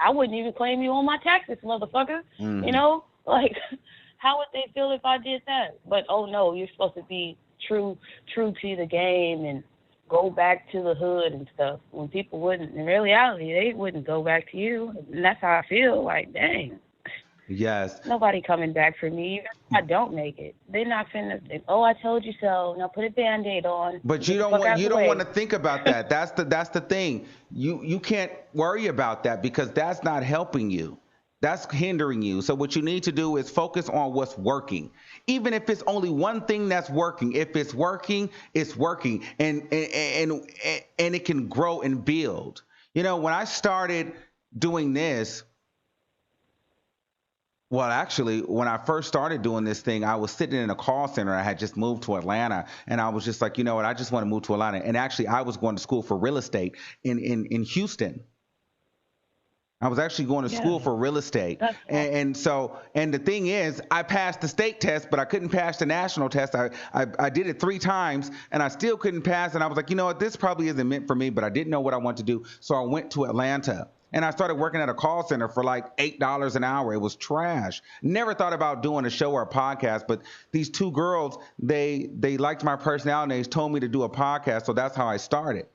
I wouldn't even claim you on my taxes, motherfucker. Mm-hmm. Like, how would they feel if I did that? But, oh, no, you're supposed to be true to the game and go back to the hood and stuff, when people wouldn't. In reality, they wouldn't go back to you. And that's how I feel. Like, dang. Yes. Nobody coming back for me. Even if I don't make it, they're not finna. Oh, I told you so. Now put a Band-Aid on. But you don't want to think about that. That's the thing. You can't worry about that because that's not helping you. That's hindering you. So what you need to do is focus on what's working. Even if it's only one thing that's working. If it's working, it's working. And it can grow and build. When I started doing this, well, actually, when I first started doing this thing, I was sitting in a call center. I had just moved to Atlanta, and I was just like, you know what? I just want to move to Atlanta. And actually, I was going to school for real estate in Houston. I was actually going to school for real estate. And the thing is, I passed the state test, but I couldn't pass the national test. I did it 3 times and I still couldn't pass. And I was like, you know what, this probably isn't meant for me, but I didn't know what I wanted to do. So I went to Atlanta and I started working at a call center for like $8 an hour. It was trash. Never thought about doing a show or a podcast, but these 2 girls, they liked my personality and they told me to do a podcast. So that's how I started.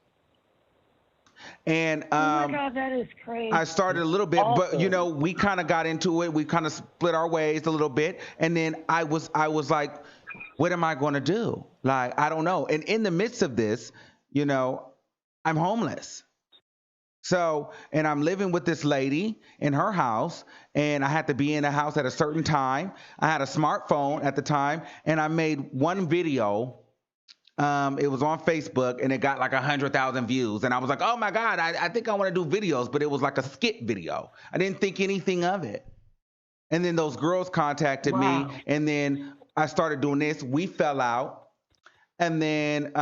And oh my God, that is crazy. I started a little bit, awesome. but we kind of got into it. We kind of split our ways a little bit, and then I was like, what am I going to do? Like, I don't know. And in the midst of this, I'm homeless. So, and I'm living with this lady in her house, and I had to be in the house at a certain time. I had a smartphone at the time, and I made one video. It was on Facebook, and it got like 100,000 views. And I was like, oh my God, I think I want to do videos, but it was like a skit video. I didn't think anything of it. And then those girls contacted me, Wow. and then I started doing this. We fell out, and then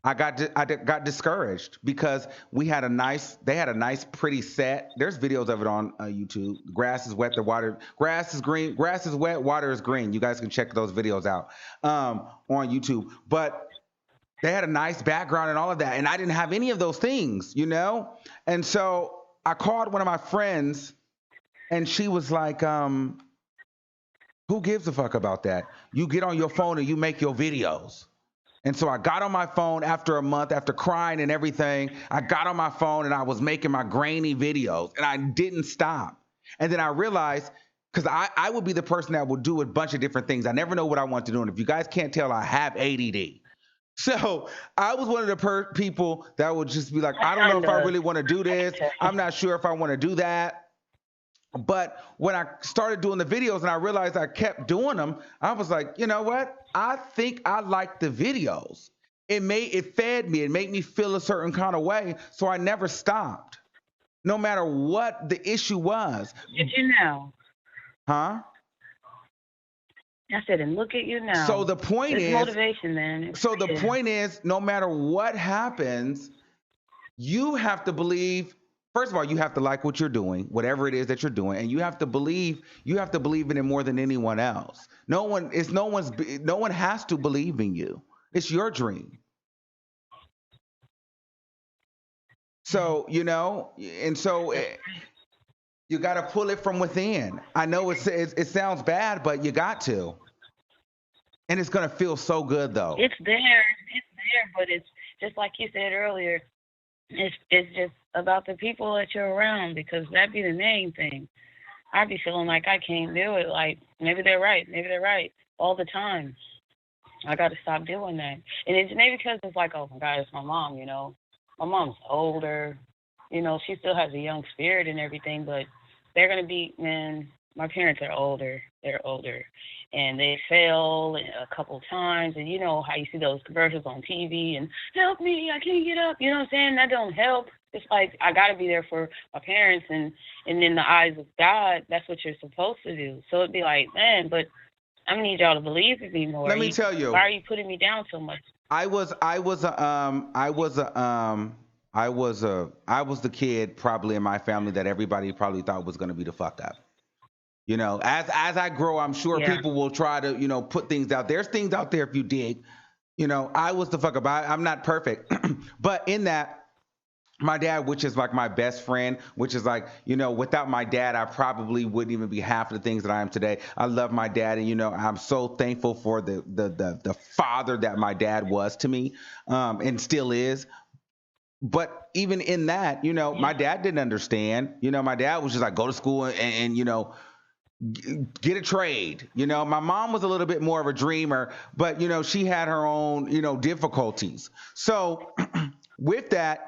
I got discouraged because they had a nice pretty set. There's videos of it on YouTube. Grass is wet, the water grass is green. Grass is wet, water is green. You guys can check those videos out on YouTube. But they had a nice background and all of that, and I didn't have any of those things, you know. And so I called one of my friends, and she was like, "Who gives a fuck about that? You get on your phone and you make your videos." And so I got on my phone after a month, after crying and everything. I got on my phone and I was making my grainy videos, and I didn't stop. And then I realized, because I would be the person that would do a bunch of different things. I never know what I want to do. And if you guys can't tell, I have ADD. So I was one of the people that would just be like, I don't know Kind if I of. really want to do I can this. tell. I'm not sure if I want to do that. But when I started doing the videos and I realized I kept doing them, I was like, you know what? I think I like the videos. It fed me. It made me feel a certain kind of way. So I never stopped, no matter what the issue was. Look at you now. Huh? I said, and look at you So now. the point It's is, motivation, man. It's so the freedom. point is, no matter what happens, you have to believe. First of all, you have to like what you're doing, whatever it is that you're doing, and you have to believe in it more than anyone else. No one has to believe in you. It's your dream. So, and so you got to pull it from within. I know it sounds bad, but you got to. And it's going to feel so good though. It's there. It's there, but it's just like you said earlier. It's just about the people that you're around, because that'd be the main thing. I'd be feeling like I can't do it. Like maybe they're right. Maybe they're right all the time. I got to stop doing that. And it's maybe because it's like, oh my God, it's my mom. My mom's older. She still has a young spirit and everything, but they're gonna be, man. My parents are older. They're older, and they fell a couple times. And you know how you see those commercials on TV and help me, I can't get up. You know what I'm saying? That don't help. It's like I gotta be there for my parents, and in the eyes of God, that's what you're supposed to do. So it'd be like, man, but I need y'all to believe in me more. Let me tell Why you, are you putting me down so much? I was the kid probably in my family that everybody probably thought was going to be the fuck up. As I grow, I'm sure Yeah. people will try to, put things out. There's things out there if you dig. I was the fuck up. I'm not perfect, but in that, my dad, which is like my best friend, which is like, without my dad, I probably wouldn't even be half of the things that I am today. I love my dad, and I'm so thankful for the father that my dad was to me, and still is. But even in that, Yeah. my dad didn't understand. My dad was just like, go to school and get a trade. My mom was a little bit more of a dreamer, but she had her own, difficulties. So with that,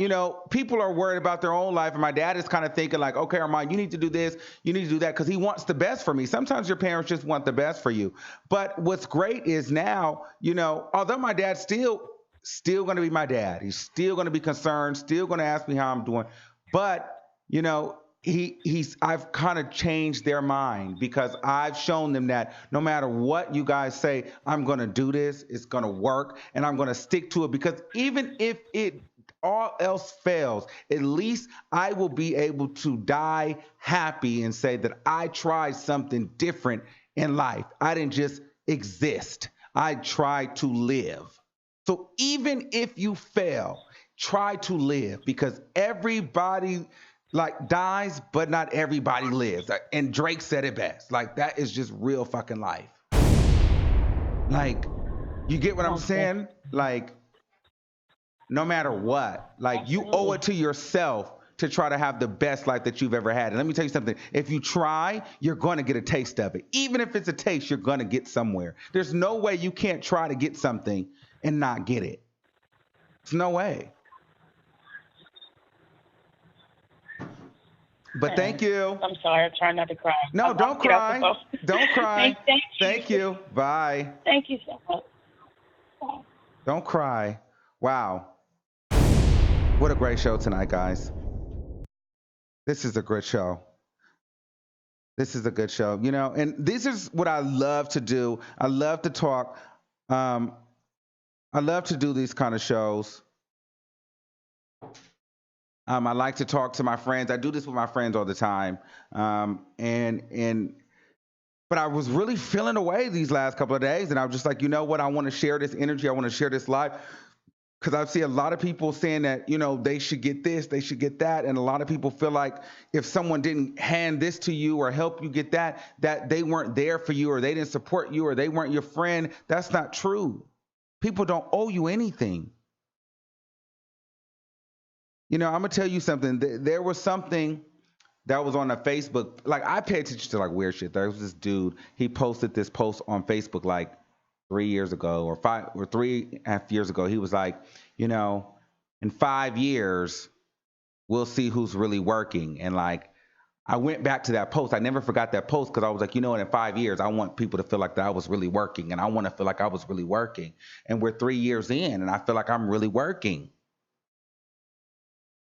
people are worried about their own life, and my dad is kind of thinking like, okay, Armand, you need to do this, you need to do that, because he wants the best for me. Sometimes your parents just want the best for you. But what's great is now, although my dad's still going to be my dad, he's still going to be concerned, still going to ask me how I'm doing, but I've kind of changed their mind, because I've shown them that no matter what you guys say, I'm going to do this, it's going to work, and I'm going to stick to it, because even if it all else fails, at least I will be able to die happy and say that I tried something different in life. I didn't just exist, I tried to live. So even if you fail, try to live, because everybody like dies, but not everybody lives. And Drake said it best. Like, that is just real fucking life. Like, you get what I'm Okay. saying? Like, no matter what, like, you owe Absolutely. it to yourself to try to have the best life that you've ever had. And let me tell you something. If you try, you're going to get a taste of it. Even if it's a taste, you're going to get somewhere. There's no way you can't try to get something and not get it. There's no way. But thank you. I'm sorry. I'm trying not to cry. No, don't cry. Don't cry. Thank you. Bye. Thank you so much. Bye. Don't cry. Wow. What a great show tonight, guys. This is a good show. This is a good show. You know, and this is what I love to do. I love to talk. Um, I love to do these kind of shows. I like to talk to my friends. I do this with my friends all the time. And but I was really feeling away these last couple of days, and I was just like, you know what? I want to share this energy. I want to share this life because I see a lot of people saying that, you know, they should get this, they should get that, and a lot of people feel like if someone didn't hand this to you or help you get that, that they weren't there for you or they didn't support you or they weren't your friend. That's not true. People don't owe you anything. You know, I'm gonna tell you something. There was something that was on a Facebook. Like I pay attention to like weird shit. There was this dude. He posted this post on Facebook like 3 years ago or 3.5 years ago. He was like, you know, in 5 years we'll see who's really working. And like I went back to that post. I never forgot that post because I was like, you know what? In 5 years, I want people to feel like that I was really working, and I want to feel like I was really working. And we're 3 years in, and I feel like I'm really working.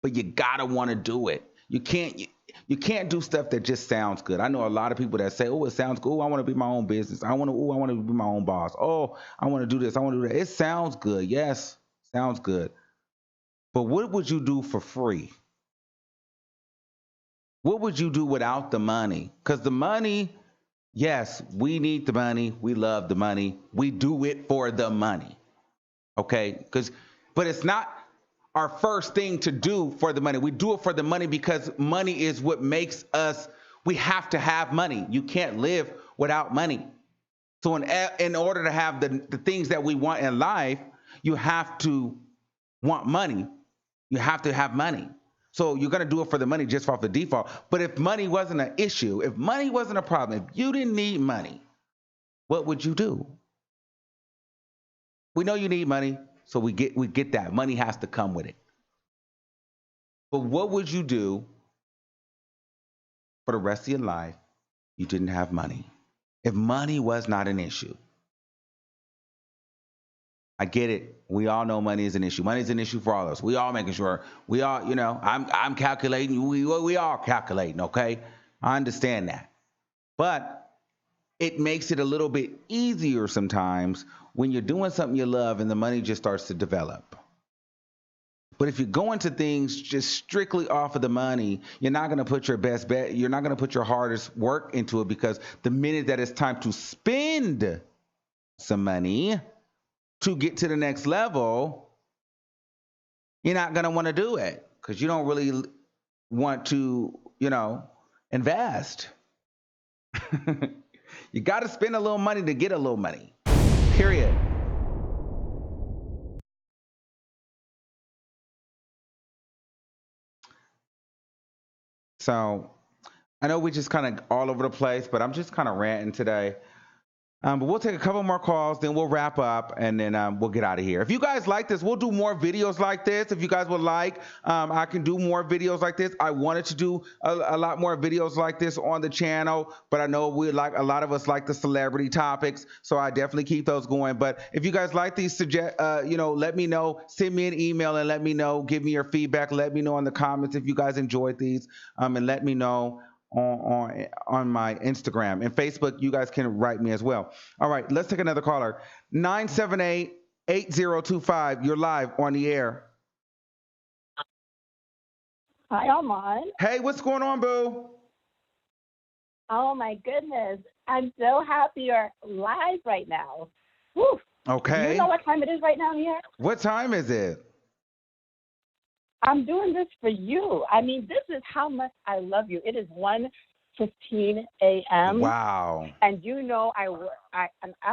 But you gotta want to do it. You can't do stuff that just sounds good. I know a lot of people that say, "Oh, it sounds good. Ooh, I want to be my own business. I want to be my own boss. Oh, I want to do this. I want to do that." It sounds good. Yes, sounds good. But what would you do for free? What would you do without the money? Because the money, yes, we need the money. We love the money. We do it for the money. Okay? But it's not our first thing to do for the money. We do it for the money because money is what makes us, we have to have money. You can't live without money. So in order to have the things that we want in life, you have to want money. You have to have money. So you're going to do it for the money just off the default. But if money wasn't an issue, if money wasn't a problem, if you didn't need money, what would you do? We know you need money, so we get that. Money has to come with it. But what would you do for the rest of your life if you didn't have money? If money was not an issue. I get it. We all know money is an issue. Money is an issue for all of us. We all making sure. We all, you know, I'm calculating. We all calculating, okay? I understand that. But it makes it a little bit easier sometimes when you're doing something you love and the money just starts to develop. But if you go into things just strictly off of the money, you're not going to put your best bet. You're not going to put your hardest work into it because the minute that it's time to spend some money to get to the next level, you're not going to want to do it because you don't really want to, you know, invest. You got to spend a little money to get a little money, period. So I know we just kind of all over the place, but I'm just kind of ranting today. But we'll take a couple more calls, then we'll wrap up, and then we'll get out of here. If you guys like this, we'll do more videos like this. If you guys would like, I can do more videos like this. I wanted to do a lot more videos like this on the channel, but I know a lot of us like the celebrity topics, so I definitely keep those going. But if you guys like these, let me know. Send me an email and let me know. Give me your feedback. Let me know in the comments if you guys enjoyed these, and let me know on my Instagram and Facebook. You guys can write me as well. All right, let's take another caller. 978-8025. You're live on the air. Hi, Armand. Hey, what's going on, boo? Oh my goodness, I'm so happy you're live right now. Whew. Okay. You know what time it is right now here? What time is it? I'm doing this for you. I mean, this is how much I love you. It is 1:15 a.m. Wow. And you know, I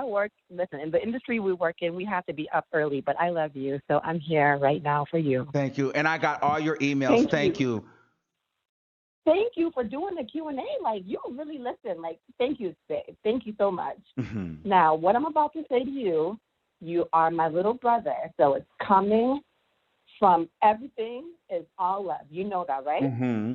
work. Listen, in the industry we work in, we have to be up early. But I love you, so I'm here right now for you. Thank you. And I got all your emails. Thank you. Thank you for doing the Q&A. Like, you really listen. Like, thank you, Steve. Thank you so much. Mm-hmm. Now, what I'm about to say to you, you are my little brother, so it's coming from everything is all love. You know that, right? Mm-hmm.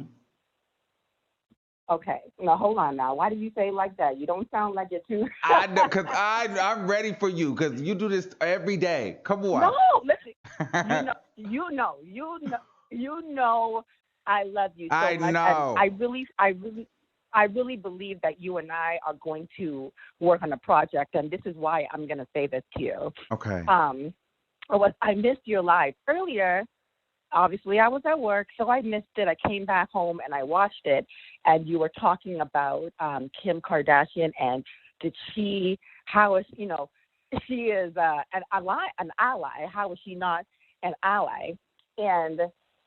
Okay. Now, hold on now. Why do you say it like that? You don't sound like you're too. I know, because I'm ready for you because you do this every day. Come No, on. listen. You know, I love you so I much, and know. I really believe that you and I are going to work on a project, and this is why I'm going to say this to you. Okay. I missed your live earlier. Obviously, I was at work, so I missed it. I came back home and I watched it, and you were talking about Kim Kardashian and how is, she is an ally. How is she not an ally? And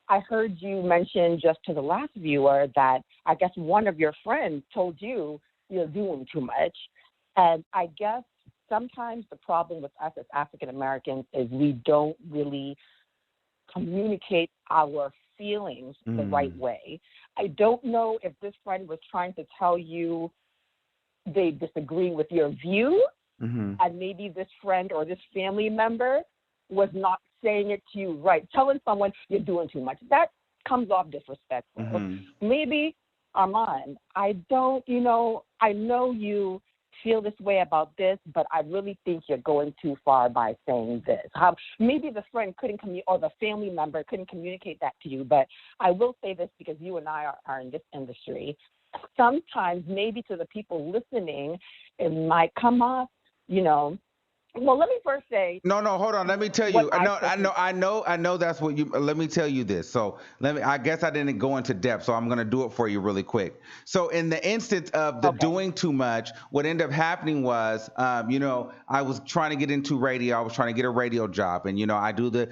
I heard you mention just to the last viewer that I guess one of your friends told you you're doing too much. And I guess sometimes the problem with us as African Americans is we don't really communicate our feelings the right way. I don't know if this friend was trying to tell you they disagree with your view, and maybe this friend or this family member was not saying it to you right. Telling someone you're doing too much, that comes off disrespectful. Maybe, Armand, I know you feel this way about this, but I really think you're going too far by saying this. Maybe the friend or the family member couldn't communicate that to you, but I will say this because you and I are in this industry. Sometimes maybe to the people listening, it might come off, well, let me first say. No, hold on. Let me tell you. I know that's what you. Let me tell you this. So I guess I didn't go into depth, so I'm gonna do it for you really quick. So in the instance of the doing too much, what ended up happening was, I was trying to get into radio. I was trying to get a radio job, and I do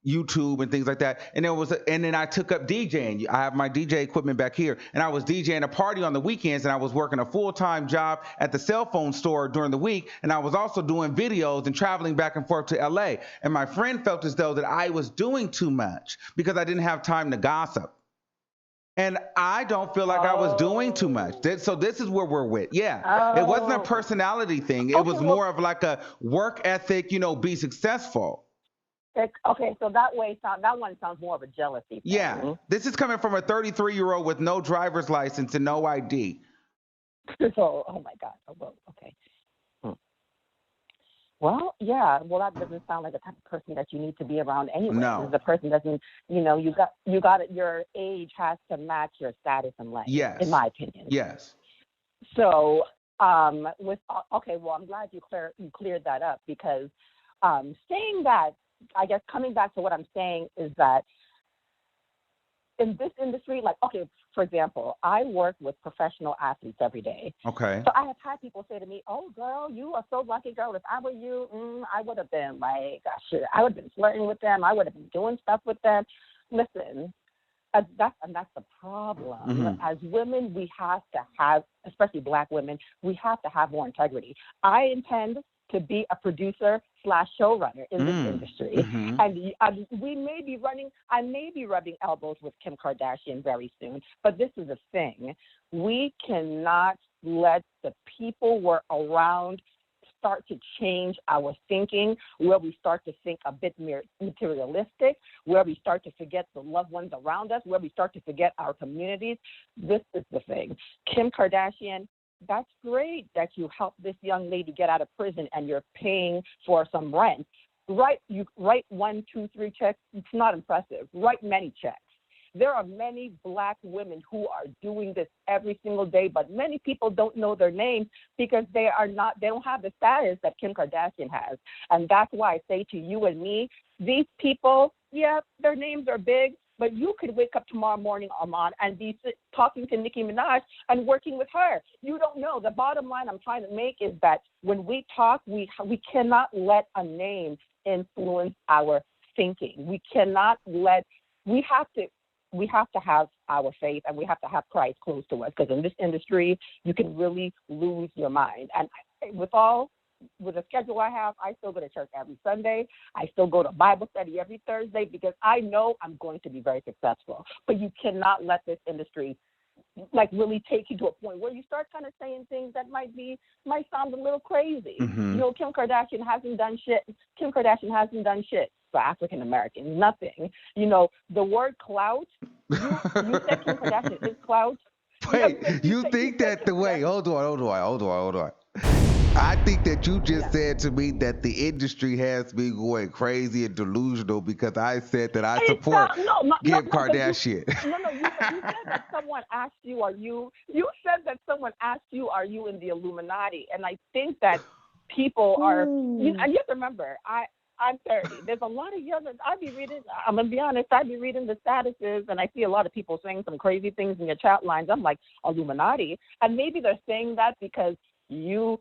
YouTube and things like that. And then I took up DJing. I have my DJ equipment back here, and I was DJing a party on the weekends, and I was working a full-time job at the cell phone store during the week, and I was also doing videos and traveling back and forth to LA. And my friend felt as though that I was doing too much because I didn't have time to gossip. And I don't feel like I was doing too much. So this is where we're with. Yeah. It wasn't a personality thing. It was more of like a work ethic, be successful. Okay, so that one sounds more of a jealousy thing. Yeah, this is coming from a 33-year-old with no driver's license and no ID. Oh my God. Oh, well, okay. Well, yeah. Well, that doesn't sound like the type of person that you need to be around anyway. No. The person doesn't. Your age has to match your status in life. Yes. In my opinion. Yes. So, I'm glad you cleared that up because saying that. I guess coming back to what I'm saying is that in this industry, for example, I work with professional athletes every day. Okay. So I have had people say to me, "Oh, girl, you are so lucky, girl. If I were you, I would have been I would have been flirting with them. I would have been doing stuff with them." Listen, that's the problem. As women, we have to have, especially Black women, we have to have more integrity. I intend to be a producer / showrunner in this industry. And I may be rubbing elbows with Kim Kardashian very soon, but this is the thing. We cannot let the people we're around start to change our thinking, where we start to think a bit more materialistic, where we start to forget the loved ones around us, where we start to forget our communities. This is the thing. Kim Kardashian, that's great that you helped this young lady get out of prison and you're paying for some rent. You write 1, 2, 3 checks. It's not impressive. Write many checks. There are many Black women who are doing this every single day, but many people don't know their names because they don't have the status that Kim Kardashian has. And that's why I say to you and me, these people, yeah, their names are big, but you could wake up tomorrow morning, Armand, and be talking to Nicki Minaj and working with her. You don't know. The bottom line I'm trying to make is that when we talk, we cannot let a name influence our thinking. We have to have our faith, and we have to have Christ close to us, because in this industry, you can really lose your mind. And with the schedule I have, I still go to church every Sunday. I still go to Bible study every Thursday because I know I'm going to be very successful. But you cannot let this industry really take you to a point where you start kind of saying things that might sound a little crazy. Kim Kardashian hasn't done shit. For African Americans, nothing. The word clout You said Kim Kardashian is clout. Wait, You you said think that Kim the way? Kardashian. Hold on. I think that you just Yeah. said to me that the industry has me going crazy and delusional because I said that I It's support no, no, no, Kim no. But Kardashian. no. You said that someone asked you, are you? You said that someone asked you, are you in the Illuminati? And I think that people are. And you have to remember, I'm 30. There's a lot of young. I'd be reading. I'm gonna be honest. I'd be reading the statuses, and I see a lot of people saying some crazy things in your chat lines. I'm like, Illuminati, and maybe they're saying that because you.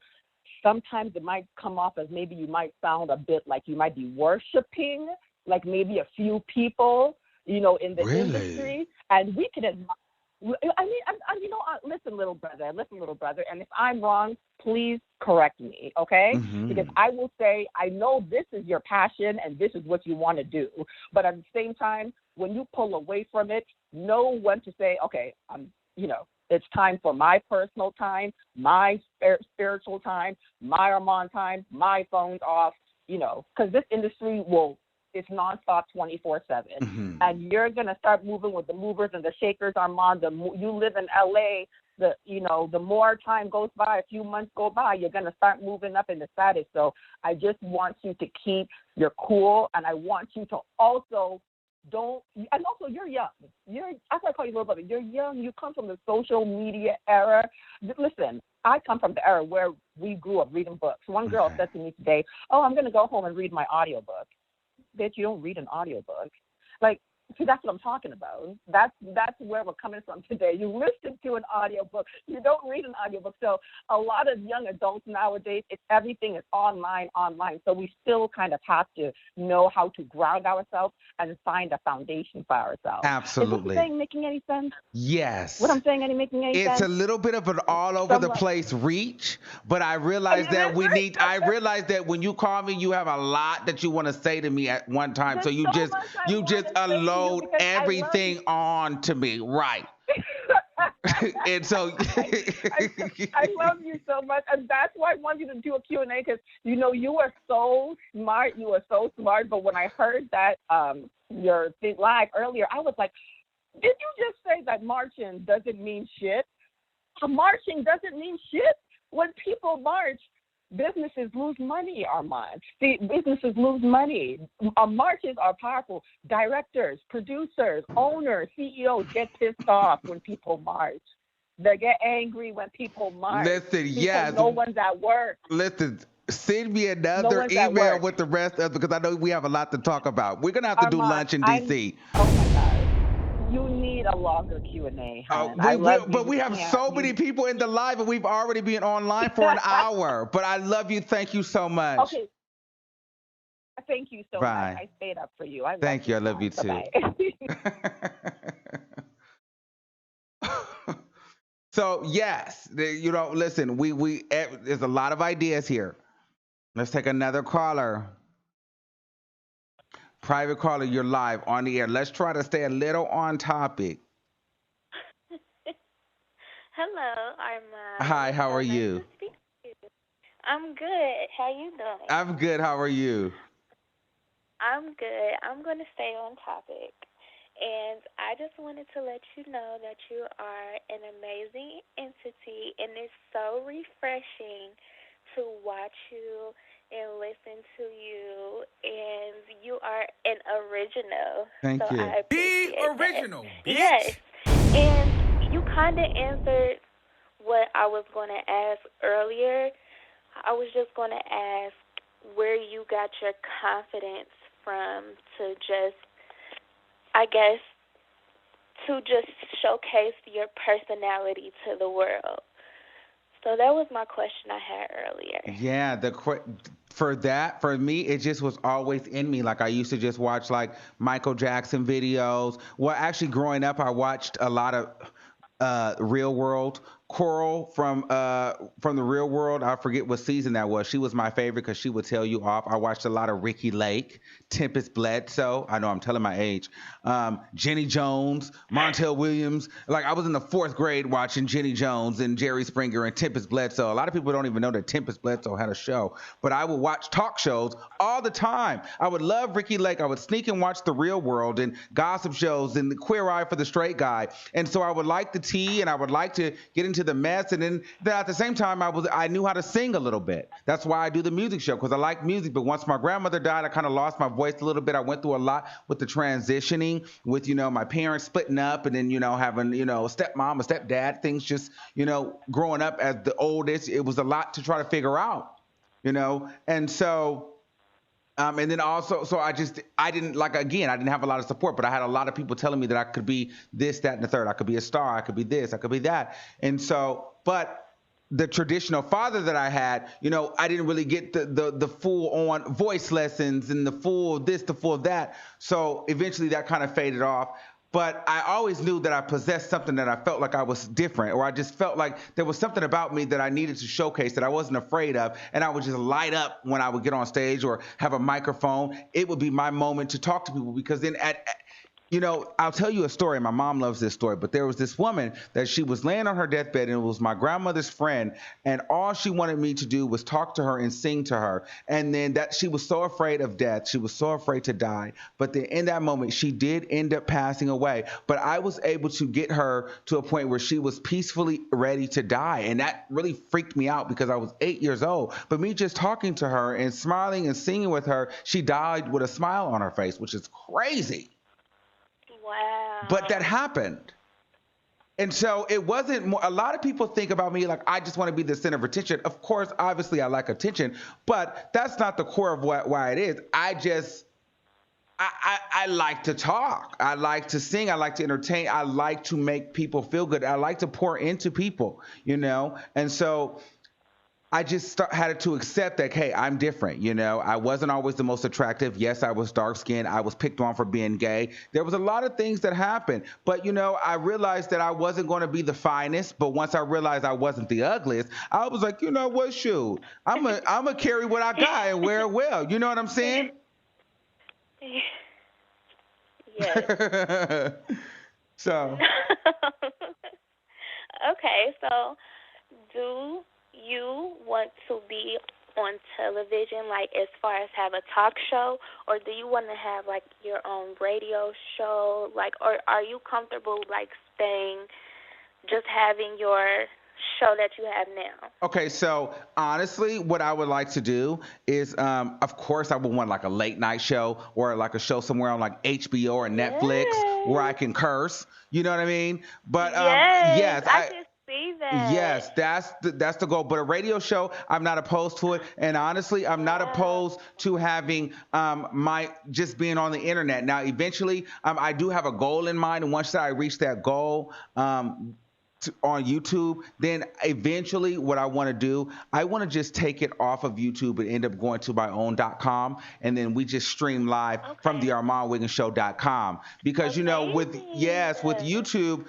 Sometimes it might come off as maybe you might sound a bit like you might be worshiping, like maybe a few people, in the Really? industry, and we can. I mean, listen, little brother, and if I'm wrong, please correct me, okay? Because Hmm. I will say, I know this is your passion and this is what you want to do, but at the same time, when you pull away from it, know when to say, okay, it's time for my personal time, my spiritual time, my Armand time, my phone's off, because this industry it's nonstop 24/7. Hmm. And you're going to start moving with the movers and the shakers, Armand. You live in LA, the more time goes by, a few months go by, you're going to start moving up in the status. So I just want you to keep your cool, and I want you to also and also you're young. That's why I call you little brother. You're young. You come from the social media era. Listen, I come from the era where we grew up reading books. One girl Okay. said to me today, "Oh, I'm going to go home and read my audiobook." Bitch, you don't read an audiobook. Like, see, that's what I'm talking about. That's where we're coming from today. You listen to an audiobook. You don't read an audiobook. So a lot of young adults nowadays, everything is online. So we still kind of have to know how to ground ourselves and find a foundation for ourselves. Is what I'm Absolutely. saying making any sense? What Yes. I'm saying any making any It's a sense? little bit of an all over the Someone, place reach, but that's right. I realize that when you call me, you have a lot that you want to say to me at one time. So There's so much I you want just to say to you unload because I love you. everything on to me. Right. And so I, I love you so much, and that's why I wanted you to do a Q and A because you are so smart. You are so smart. But when I heard that your thing live earlier, I was like, did you just say that marching doesn't mean shit? Marching doesn't mean shit. When people march, businesses lose money, Armand. See, businesses lose money. Marches are powerful. Directors, producers, owners, CEOs get pissed off when people march. They get angry when people march listen, because yes, no one's at work. listen. Send me No another one's at email work. with the rest of because I know we have a lot to talk about. We're gonna have to do Armand, lunch in DC. oh my God. You need a longer Q&A, hon. I We love will, you. but You we have can't. so many people in the live, and we've already been online for an hour. But I love you. Thank you so much. Okay, thank you so much. Bye. I stayed up for you. I love Thank you. you, I love you hon. too. Bye-bye. So yes, listen. There's a lot of ideas here. Let's take another caller. Private caller, you're live on the air. Let's try to stay a little on topic. Hello, Armand. Hi, It's how so are nice to you? speak to you. I'm good. How you doing? I'm good. How are you? I'm good. I'm going to stay on topic. And I just wanted to let you know that you are an amazing entity, and it's so refreshing to watch you and listen to you. And you are an original, so Thank you. I appreciate that. Yes. And you kind of answered what I was going to ask earlier. I was just going to ask where you got your confidence from to just, I guess, to just showcase your personality to the world. So that was my question I had earlier. Yeah, for me, it just was always in me. Like I used to just watch like Michael Jackson videos. Well, actually, growing up, I watched a lot of Real World Coral from the Real World. I forget what season that was. She was my favorite because she would tell you off. I watched a lot of Ricky Lake, Tempest Bledsoe. I know I'm telling my age. Jenny Jones, Montel Williams. Like I was in the 4th grade watching Jenny Jones and Jerry Springer and Tempest Bledsoe. A lot of people don't even know that Tempest Bledsoe had a show, but I would watch talk shows all the time. I would love Ricky Lake. I would sneak and watch The Real World and gossip shows and the Queer Eye for the Straight Guy. And so I would like the tea and I would like to get into the mess. And then at the same time, I knew how to sing a little bit. That's why I do the music show, because I like music. But once my grandmother died, I kind of lost my voice a little bit. I went through a lot with the transitioning, with, my parents splitting up and then, having, a stepmom, a stepdad, things just, growing up as the oldest. It was a lot to try to figure out, and so. And then also, so I didn't I didn't have a lot of support, but I had a lot of people telling me that I could be this, that, and the third. I could be a star. I could be this. I could be that. And so, but the traditional father that I had, I didn't really get the full on voice lessons and the full this, the full that. So eventually that kind of faded off. But I always knew that I possessed something that I felt like I was different, or I just felt like there was something about me that I needed to showcase that I wasn't afraid of. And I would just light up when I would get on stage or have a microphone. It would be my moment to talk to people, because then I'll tell you a story. My mom loves this story, but there was this woman that she was laying on her deathbed, and it was my grandmother's friend. And all she wanted me to do was talk to her and sing to her. And then that she was so afraid of death. She was so afraid to die. But then in that moment, she did end up passing away. But I was able to get her to a point where she was peacefully ready to die. And that really freaked me out because I was 8 years old. But me just talking to her and smiling and singing with her, she died with a smile on her face, which is crazy. Wow. But that happened. And so it wasn't more, a lot of people think about me like I just want to be the center of attention. Of course, obviously I like attention, but that's not the core of why it is. I like to talk. I like to sing. I like to entertain. I like to make people feel good. I like to pour into people, And so I just had to accept that, hey, I'm different. I wasn't always the most attractive. Yes, I was dark skinned. I was picked on for being gay. There was a lot of things that happened. But, I realized that I wasn't going to be the finest. But once I realized I wasn't the ugliest, I was like, you know what, shoot, I'm going to carry what I got and wear it well. You know what I'm saying? Yes. So. Okay, so do you want to be on television, like as far as have a talk show, or do you want to have like your own radio show, or are you comfortable like staying, just having your show that you have now? Okay, so honestly, what I would like to do is, of course, I would want like a late night show or like a show somewhere on like HBO or Netflix where I can curse. You know what I mean? But yes, I can see that. Yes, that's the goal. But a radio show, I'm not opposed to it, and honestly, I'm not opposed to having my just being on the internet. Now, eventually, I do have a goal in mind, and once I reach that goal, on YouTube, then eventually what I want to do, I want to just take it off of YouTube and end up going to my own.com, and then we just stream live from the ArmandWigginsShow.com. Because with YouTube,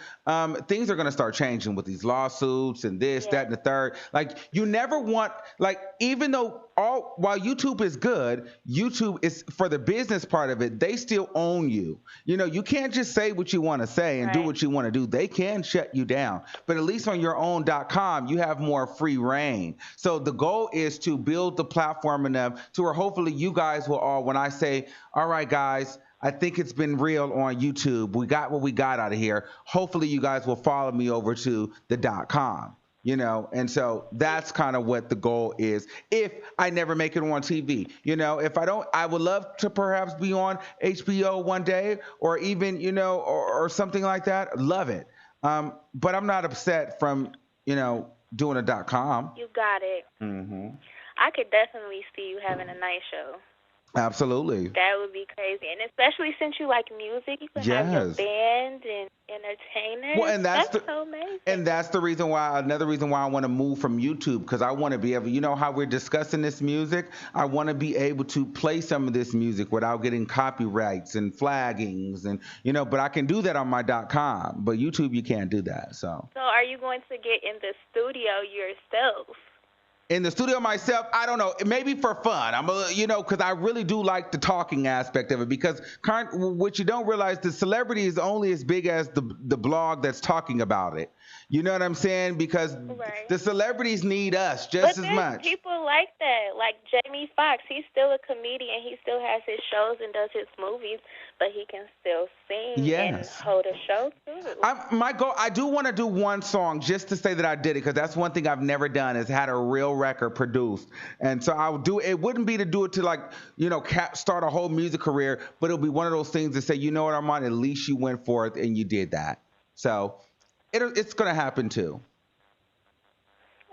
things are going to start changing with these lawsuits and this, that, and the third. Like you never want, like even though while YouTube is good, YouTube is for the business part of it, they still own you. You can't just say what you want to say and do what you want to do. They can shut you down. But at least on your own.com, you have more free reign. So the goal is to build the platform enough to where hopefully you guys will all, when I say, all right, guys, I think it's been real on YouTube. We got what we got out of here. Hopefully you guys will follow me over to the .com. And so that's kind of what the goal is. If I never make it on TV, if I don't, I would love to perhaps be on HBO one day or even, or something like that. Love it. But I'm not upset from, doing a .com. You got it. Mm-hmm. I could definitely see you having a night show. Absolutely. That would be crazy. And especially since you like music, you can have your Yes. band and Well, entertainers. and that's That's the so amazing. and that's the reason why another reason why I want to move from YouTube because I want to be able, you know how we're discussing this music, I want to be able to play some of this music without getting copyrights and flaggings and but I can do that on my .com, but YouTube you can't do that. So So are you going to get in the studio yourself? in the studio myself, I don't know, maybe for fun. Because I really do like the talking aspect of it. Because what you don't realize, the celebrity is only as big as the blog that's talking about it. You know what I'm saying? Because Right. the celebrities need us just But as there's much. people like that, like Jamie Foxx. He's still a comedian. He still has his shows and does his movies, but he can still sing and Yes. hold a show too. My goal. I do want to do one song just to say that I did it because that's one thing I've never done is had a real record produced, and so I'll do it. It wouldn't be to do it to start a whole music career, but it'll be one of those things to say, you know what, Armand, at least you went forth and you did that. So it's gonna happen too.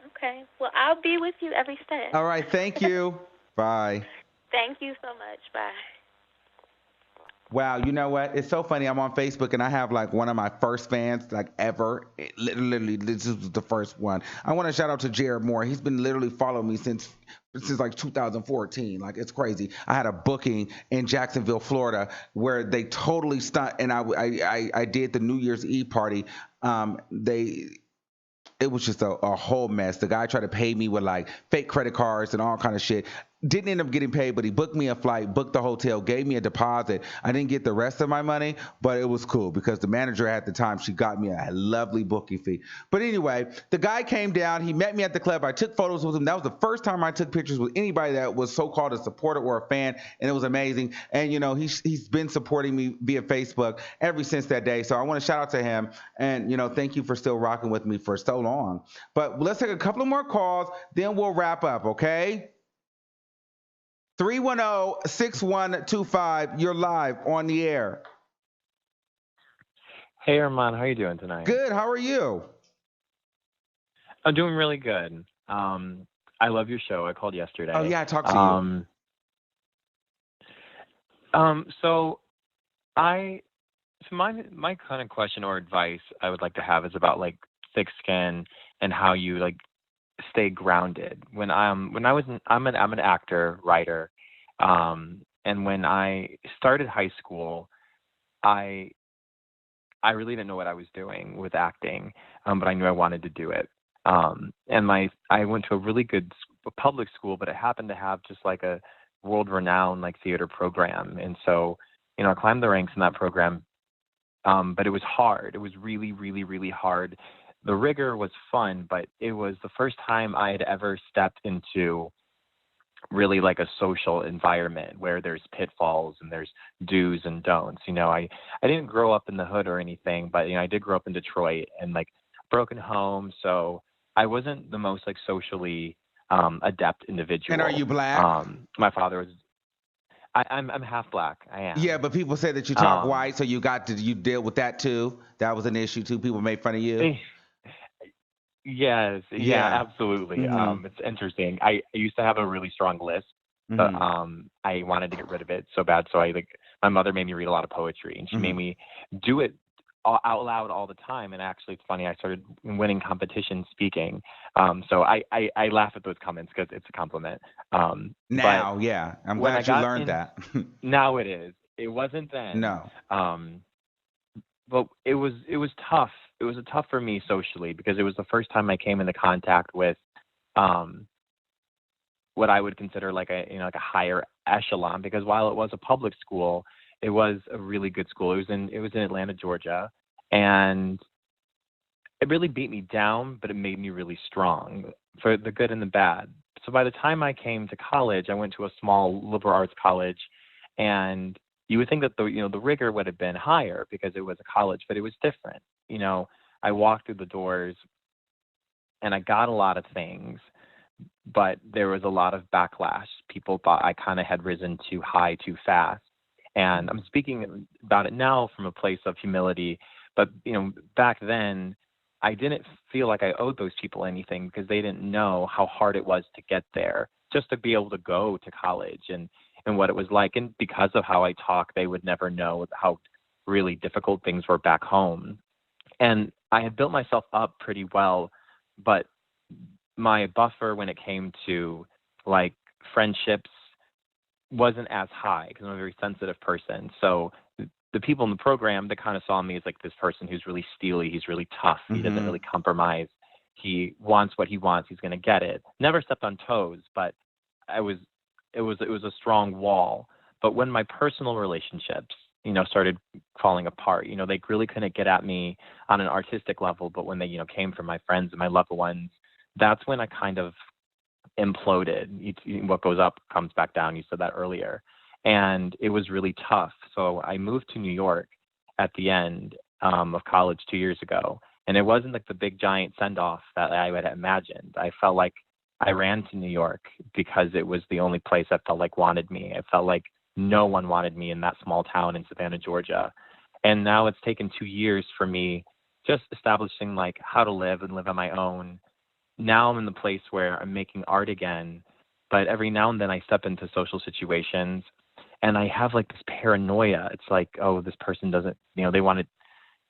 Okay. Well, I'll be with you every step. All right. Thank you. Bye. Thank you so much. Bye. Wow, you know what? It's so funny. I'm on Facebook and I have like one of my first fans like ever. Literally, this is the first one. I want to shout out to Jared Moore. He's been literally following me since like 2014. Like it's crazy. I had a booking in Jacksonville, Florida, where they totally stunt, and I did the New Year's Eve party. They it was just a whole mess. The guy tried to pay me with like fake credit cards and all kind of shit. Didn't end up getting paid, but he booked me a flight, booked the hotel, gave me a deposit. I didn't get the rest of my money, but it was cool because the manager at the time, she got me a lovely booking fee. But anyway, the guy came down. He met me at the club. I took photos with him. That was the first time I took pictures with anybody that was so-called a supporter or a fan, and it was amazing. And he's been supporting me via Facebook ever since that day. So I want to shout out to him, and thank you for still rocking with me for so long. But let's take a couple of more calls, then we'll wrap up. Okay. 310-6125. You're live on the air. Hey, Armand, how are you doing tonight? Good. How are you? I'm doing really good. I love your show. I called yesterday. Oh, yeah, I talked to you. So my kind of question or advice I would like to have is about like thick skin and how you like stay grounded. I'm an actor, writer, and when I started high school, I really didn't know what I was doing with acting, but I knew I wanted to do it. And I went to a really good public school, but it happened to have just like a world-renowned like theater program, and so I climbed the ranks in that program. But it was hard. It was really, really, really hard. The rigor was fun, but it was the first time I had ever stepped into really like a social environment where there's pitfalls and there's do's and don'ts. I didn't grow up in the hood or anything, but I did grow up in Detroit and like broken home, so I wasn't the most like socially adept individual. And are you black? My father was. I'm half black. I am. Yeah, but people say that you talk white, so you deal with that too. That was an issue too. People made fun of you. Yes, yeah, absolutely. Mm-hmm. It's interesting. I used to have a really strong lisp, but I wanted to get rid of it so bad. So my mother made me read a lot of poetry, and she made me do it out loud all the time. And actually, it's funny. I started winning competition speaking. So I laugh at those comments because it's a compliment. Now, yeah, I'm glad you learned that. Now it is. It wasn't then. No. But it was tough. It was tough for me socially because it was the first time I came into contact with what I would consider like a higher echelon, because while it was a public school, it was a really good school. It was in Atlanta, Georgia, and it really beat me down, but it made me really strong for the good and the bad. So by the time I came to college, I went to a small liberal arts college, and you would think that the rigor would have been higher because it was a college, but it was different. I walked through the doors and I got a lot of things, but there was a lot of backlash. People thought I kind of had risen too high too fast. And I'm speaking about it now from a place of humility, but back then I didn't feel like I owed those people anything because they didn't know how hard it was to get there, just to be able to go to college. And and what it was like. And because of how I talk, they would never know how really difficult things were back home. And I had built myself up pretty well, but my buffer when it came to like friendships wasn't as high because I'm a very sensitive person. So the people in the program, they kind of saw me as like this person who's really steely. He's really tough. He doesn't really compromise. He wants what he wants. He's going to get it. Never stepped on toes, but it was a strong wall. But when my personal relationships, started falling apart, they really couldn't get at me on an artistic level. But when they, came from my friends and my loved ones, that's when I kind of imploded. What goes up comes back down. You said that earlier. And it was really tough. So I moved to New York at the end of college 2 years ago. And it wasn't like the big giant send off that I had imagined. I felt like I ran to New York because it was the only place I felt like wanted me. I felt like no one wanted me in that small town in Savannah, Georgia. And now it's taken 2 years for me just establishing like how to live and live on my own. Now I'm in the place where I'm making art again, but every now and then I step into social situations and I have like this paranoia. It's like, oh, this person doesn't, they want to,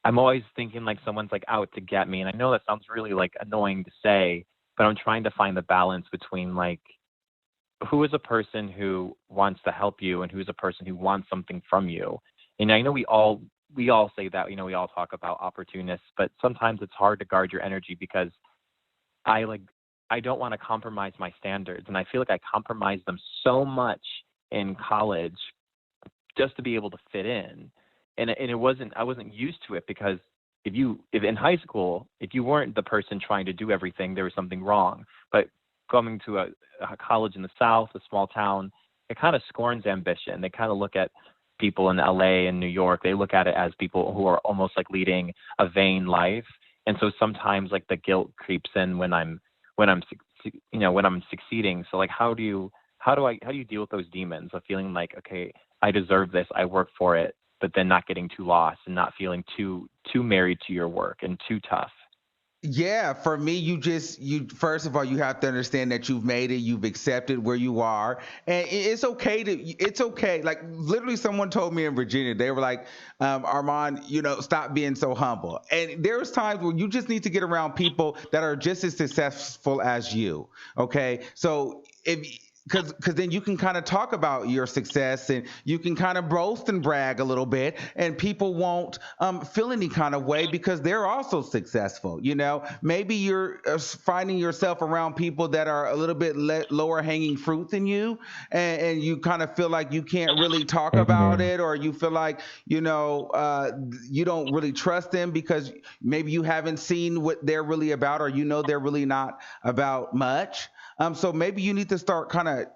I'm always thinking like someone's like out to get me. And I know that sounds really like annoying to say, but I'm trying to find the balance between like, who is a person who wants to help you and who's a person who wants something from you. And I know we all say that, we all talk about opportunists, but sometimes it's hard to guard your energy because I don't want to compromise my standards. And I feel like I compromised them so much in college just to be able to fit in. And I wasn't used to it because if in high school, if you weren't the person trying to do everything, there was something wrong. But coming to a college in the South, a small town, it kind of scorns ambition. They kind of look at people in LA and New York, they look at it as people who are almost like leading a vain life. And so sometimes like the guilt creeps in when I'm succeeding. So like, how do you deal with those demons of feeling like, okay, I deserve this, I work for it, but then not getting too lost and not feeling too married to your work and too tough? Yeah, for me, you first of all, you have to understand that you've made it, you've accepted where you are, and it's okay. Like literally, someone told me in Virginia, they were like, Armand, stop being so humble. And there's times where you just need to get around people that are just as successful as you. Okay, so if because then you can kind of talk about your success and you can kind of boast and brag a little bit and people won't feel any kind of way because they're also successful. Maybe you're finding yourself around people that are a little bit lower hanging fruit than you, and you kind of feel like you can't really talk about Mhm. it, or you feel like you don't really trust them because maybe you haven't seen what they're really about, or they're really not about much. So maybe you need to start kind of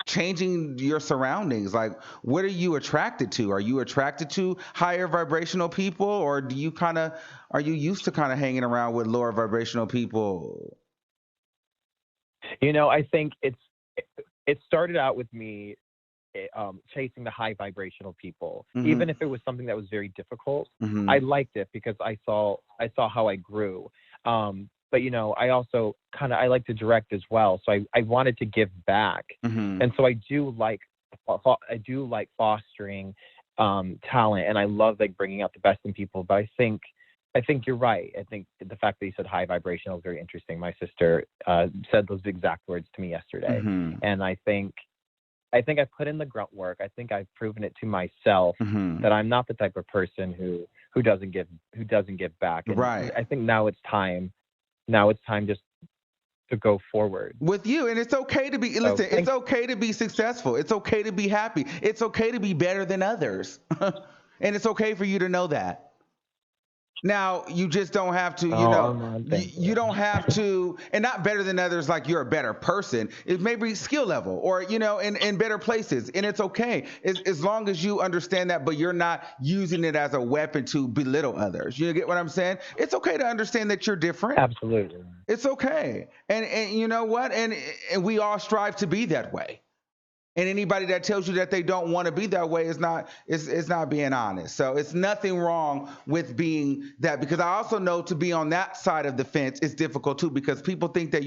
changing your surroundings. Like, what are you attracted to? Are you attracted to higher vibrational people, or are you used to kind of hanging around with lower vibrational people? I think it started out with me chasing the high vibrational people. Mm-hmm. Even if it was something that was very difficult, Mm-hmm. I liked it because I saw how I grew. But I also I like to direct as well, so I wanted to give back, Mm-hmm. and so I do like fostering talent, and I love like bringing out the best in people. But I think you're right. I think the fact that you said high vibrational is very interesting. My sister said those exact words to me yesterday, Mm-hmm. and I think I've put in the grunt work. I think I've proven it to myself Mm-hmm. that I'm not the type of person who doesn't give back. And Right. I think now it's time. Now it's time just to go forward. With you, and it's okay to be, So listen, it's okay to be successful, it's okay to be happy, it's okay to be better than others. And it's okay for you to know that. Now, you just don't have to, oh, Armand, thank you you. don't have to, and not better than others like you're a better person. It may be skill level, or, in better places. And it's okay as long as you understand that, but you're not using it as a weapon to belittle others. You get what I'm saying? It's okay to understand that you're different. Absolutely. It's okay. And you know what? And we all strive to be that way. And anybody that tells you that they don't want to be that way is not being honest. So it's nothing wrong with being that, because I also know to be on that side of the fence is difficult too, because people think that,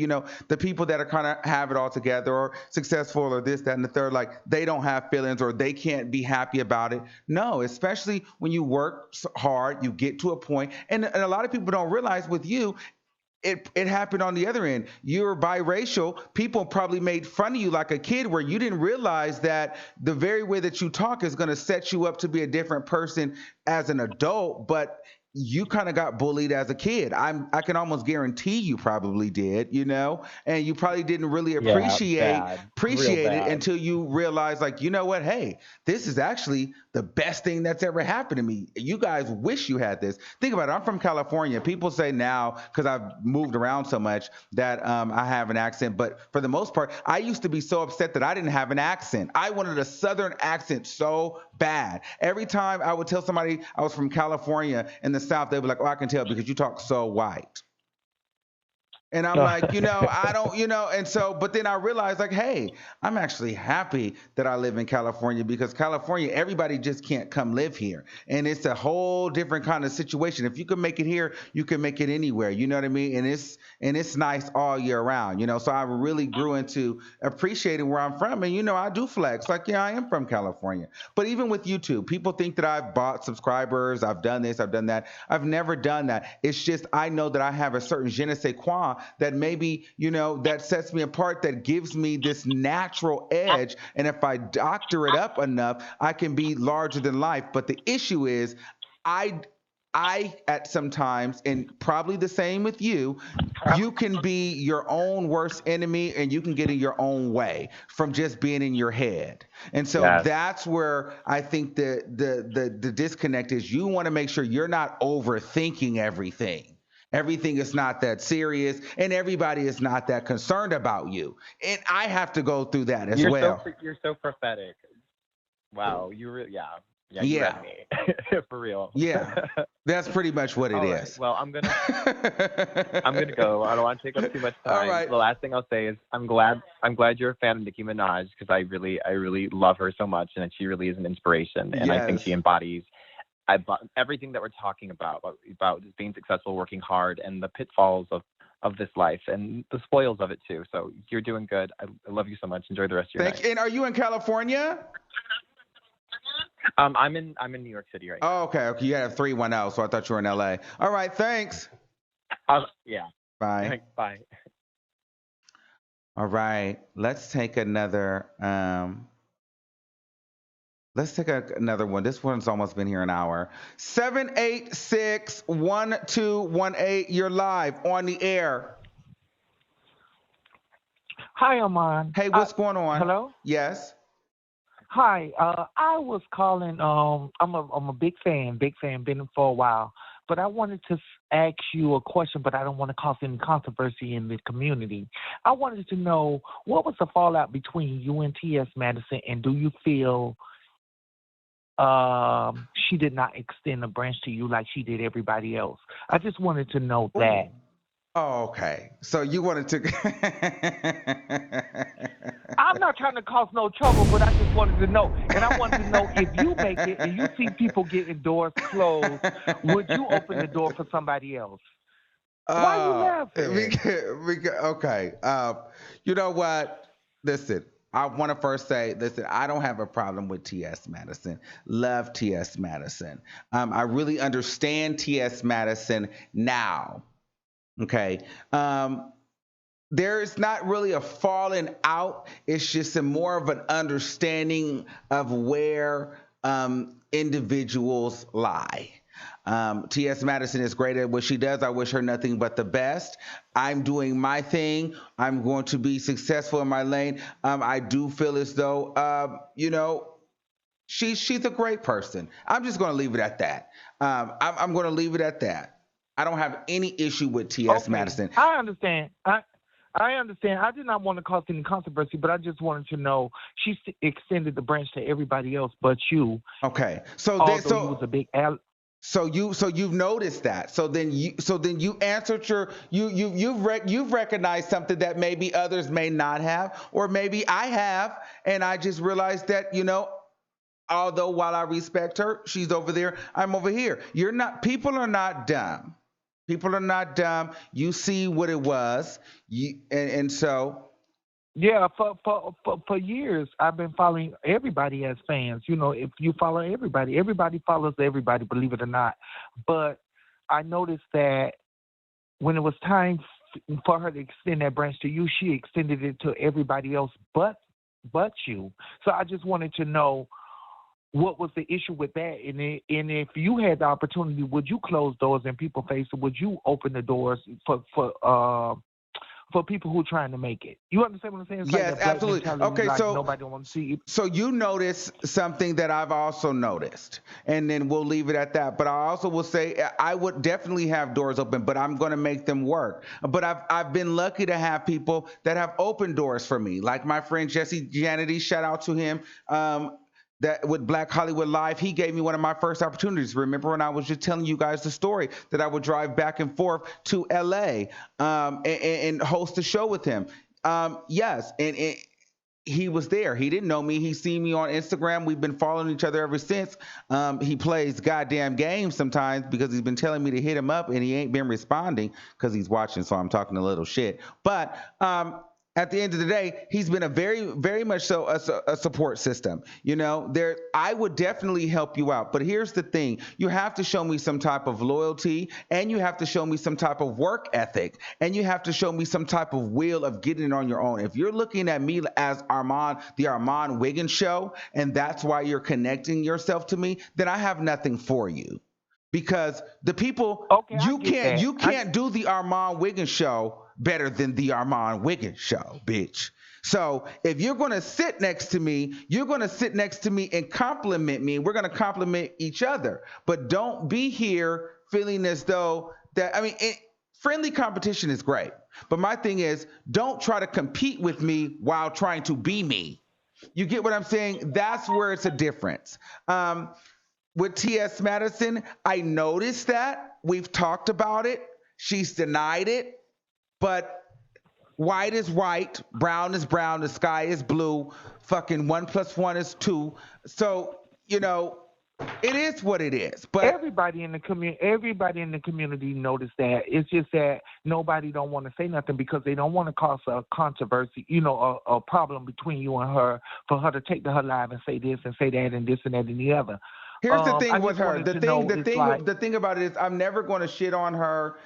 the people that are kind of have it all together or successful or this, that, and the third, like they don't have feelings or they can't be happy about it. No, especially when you work hard, you get to a point, and a lot of people don't realize with you, it happened on the other end. You're biracial. People probably made fun of you like a kid where you didn't realize that the very way that you talk is going to set you up to be a different person as an adult, but you kind of got bullied as a kid. I can almost guarantee you probably did, and you probably didn't really Yeah, bad, real appreciate it bad. until you realize, like, you know what? Hey, this is actually the best thing that's ever happened to me. You guys wish you had this. Think about it. I'm from California. People say now, because I've moved around so much, that I have an accent. But for the most part, I used to be so upset that I didn't have an accent. I wanted a Southern accent so bad. Every time I would tell somebody I was from California in the South, they'd be like, "Oh, I can tell because you talk so white." And I'm like, I don't, and so, but then I realized, like, hey, I'm actually happy that I live in California, because California, everybody just can't come live here. And it's a whole different kind of situation. If you can make it here, you can make it anywhere. You know what I mean? And it's nice all year round, So I really grew into appreciating where I'm from. And, I do flex. Like, yeah, I am from California. But even with YouTube, people think that I've bought subscribers, I've done this, I've done that. I've never done that. It's just I know that I have a certain je ne sais quoi that maybe, that sets me apart, that gives me this natural edge. And if I doctor it up enough, I can be larger than life. But the issue is, I at sometimes, and probably the same with you can be your own worst enemy, and you can get in your own way from just being in your head. And so Yes. that's where I think the disconnect is. You want to make sure you're not overthinking everything. Everything is not that serious, and everybody is not that concerned about you. And I have to go through that as well. You're so prophetic. Wow, yeah, you read Yeah. me for real. Yeah. That's pretty much what it All right. is. Well, I'm gonna go. I don't want to take up too much All time. right. The last thing I'll say is I'm glad you're a fan of Nicki Minaj, because I really love her so much, and she really is an inspiration. And I think Yes. she embodies everything that we're talking about just being successful, working hard, and the pitfalls of this life and the spoils of it too. So you're doing good. I love you so much. Enjoy the rest of your Thank night. you. And are you in California? I'm in New York City right now. Oh, okay. Okay. You had a 310, so I thought you were in LA. All right. Thanks. Yeah. Bye. Bye. All right. Let's take another. Let's take another one. This one's almost been here an hour. 786-1218. You're live on the air. Hi, Amon. Hey, what's going on? Hello? Yes. Hi. I was calling. I'm a big fan. Been in for a while. But I wanted to ask you a question, but I don't want to cause any controversy in the community. I wanted to know, what was the fallout between you and T.S. Madison, and do you feel she did not extend a branch to you like she did everybody else? I just wanted to know that. Oh, okay. So you wanted to. I'm not trying to cause no trouble, but I just wanted to know. And I wanted to know, if you make it and you see people getting doors closed, would you open the door for somebody else? Why are you laughing? Okay. You know what? Listen, I want to first say, listen, I don't have a problem with T.S. Madison. Love T.S. Madison. I really understand T.S. Madison now. Okay. There is not really a falling out. It's just more of an understanding of where individuals lie. T.S. Madison is great at what she does. I wish her nothing but the best. I'm doing my thing. I'm going to be successful in my lane. I do feel as though, she's a great person. I'm just going to leave it at that. I'm going to leave it at that. I don't have any issue with T.S. Okay, Madison. I understand. I understand. I did not want to cause any controversy, but I just wanted to know, she extended the branch to everybody else but you. Okay. So although you was a big So you've noticed that. So then you answered you've recognized something that maybe others may not have, or maybe I have, and I just realized that, although while I respect her, she's over there, I'm over here. You're not People are not dumb. People are not dumb. You see what it was. And so Yeah, for years I've been following everybody as fans. If you follow everybody, everybody follows everybody, believe it or not. But I noticed that when it was time for her to extend that branch to you, she extended it to everybody else but you. So I just wanted to know what was the issue with that, and if you had the opportunity, would you close doors in people's face, or would you open the doors for people who are trying to make it? You understand what I'm saying? It's like yes, that black absolutely. mentality, Okay, like so nobody want to see it. so you notice something that I've also noticed, and then we'll leave it at that. But I also will say I would definitely have doors open, but I'm going to make them work. But I've been lucky to have people that have opened doors for me, like my friend Jesse Janity. Shout out to him. That with Black Hollywood Live, he gave me one of my first opportunities. Remember when I was just telling you guys the story that I would drive back and forth to LA, and host a show with him. Yes, and he was there. He didn't know me. He seen me on Instagram. We've been following each other ever since. He plays goddamn games sometimes because he's been telling me to hit him up, and he ain't been responding because he's watching. So I'm talking a little shit. But at the end of the day, he's been a very, very much so a support system. I would definitely help you out. But here's the thing: you have to show me some type of loyalty, and you have to show me some type of work ethic, and you have to show me some type of will of getting it on your own. If you're looking at me as the Armand Wiggins show, and that's why you're connecting yourself to me, then I have nothing for you. Because the people, Okay, I you get can't that. you can't do the Armand Wiggins show better than the Armand Wiggins show, bitch. So if you're going to sit next to me, you're going to sit next to me and compliment me. We're going to compliment each other. But don't be here feeling as though that, I mean, friendly competition is great. But my thing is, don't try to compete with me while trying to be me. You get what I'm saying? That's where it's a difference. With T.S. Madison, I noticed that. We've talked about it. She's denied it. But white is white, brown is brown, the sky is blue, fucking 1 + 1 is 2. So, it is what it is. But Everybody in the community noticed that. It's just that nobody don't want to say nothing because they don't want to cause a controversy, a problem between you and her, for her to take to her live and say this and say that and this and that and the other. here's the I thing with just her. wanted The to thing, know, the it's thing, like, the thing about it is, I'm never going to shit on her,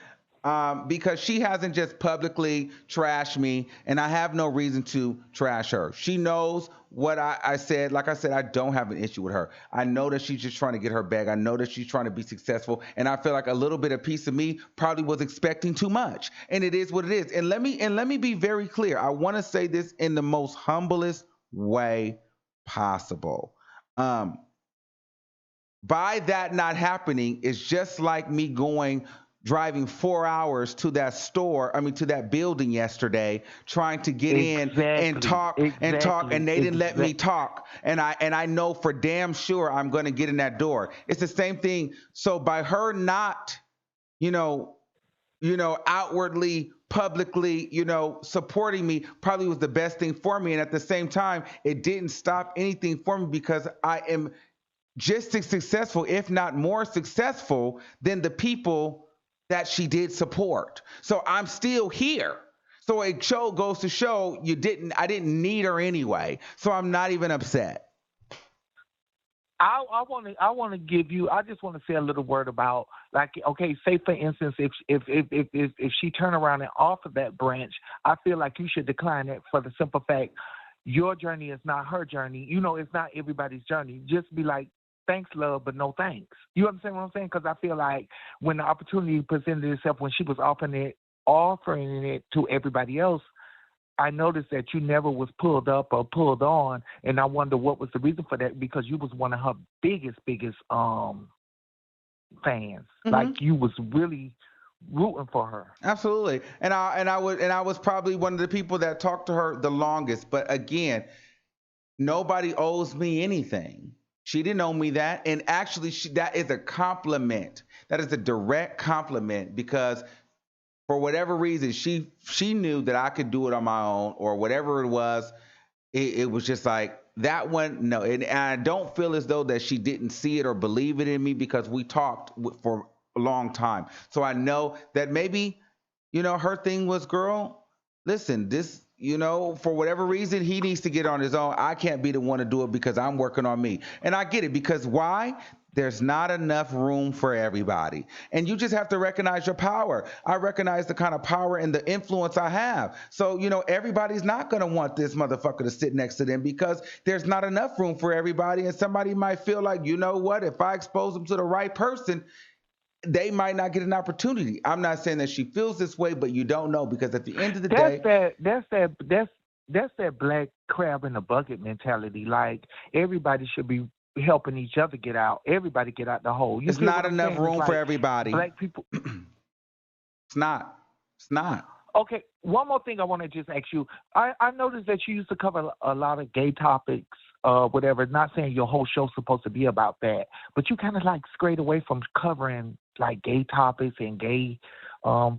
because she hasn't just publicly trashed me, and I have no reason to trash her. She knows what I said. Like I said, I don't have an issue with her. I know that she's just trying to get her bag. I know that she's trying to be successful, and I feel like a little bit of piece of me probably was expecting too much, and it is what it is. And let me be very clear. I want to say this in the most humblest way possible. Um, by that not happening is just like me driving 4 hours to that store, I mean to that building yesterday, trying to get in and talk, and they didn't let me talk. And I know for damn sure I'm gonna get in that door. It's the same thing. So by her not, you know, outwardly, publicly, supporting me probably was the best thing for me. And at the same time, it didn't stop anything for me because I am just as successful, if not more successful, than the people that she did support. So I'm still here. So a show goes to show I didn't need her anyway. So I'm not even upset. I want to give you. I just want to say a little word about, like, okay, say for instance, if she turn around and offer that branch, I feel like you should decline it for the simple fact your journey is not her journey. It's not everybody's journey. Just be like, thanks, love, but no thanks. You understand what I'm saying? Because I feel like when the opportunity presented itself, when she was offering it to everybody else, I noticed that you never was pulled up or pulled on, and I wonder what was the reason for that, because you was one of her biggest fans. Like, you was really rooting for her. Absolutely. And I was probably one of the people that talked to her the longest. But again, nobody owes me anything. She didn't owe me that. And actually, that is a compliment. That is a direct compliment because for whatever reason, she knew that I could do it on my own or whatever it was. It was just like that one. No, and I don't feel as though that she didn't see it or believe it in me because we talked for a long time. So I know that maybe, her thing was, girl, listen, this, for whatever reason, he needs to get on his own. I can't be the one to do it because I'm working on me. And I get it because why? There's not enough room for everybody. And you just have to recognize your power. I recognize the kind of power and the influence I have. So, everybody's not going to want this motherfucker to sit next to them because there's not enough room for everybody. And somebody might feel like, you know what, if I expose them to the right person, they might not get an opportunity. I'm not saying that she feels this way, but you don't know because at the end of the day, that's that black crab in the bucket mentality. Like everybody should be helping each other get out. Everybody get out the hole. It's not enough room for everybody. Black people. It's not. It's not. Okay, one more thing I want to just ask you. I noticed that you used to cover a lot of gay topics, whatever. Not saying your whole show's supposed to be about that, but you kind of like strayed away from covering like gay topics and gay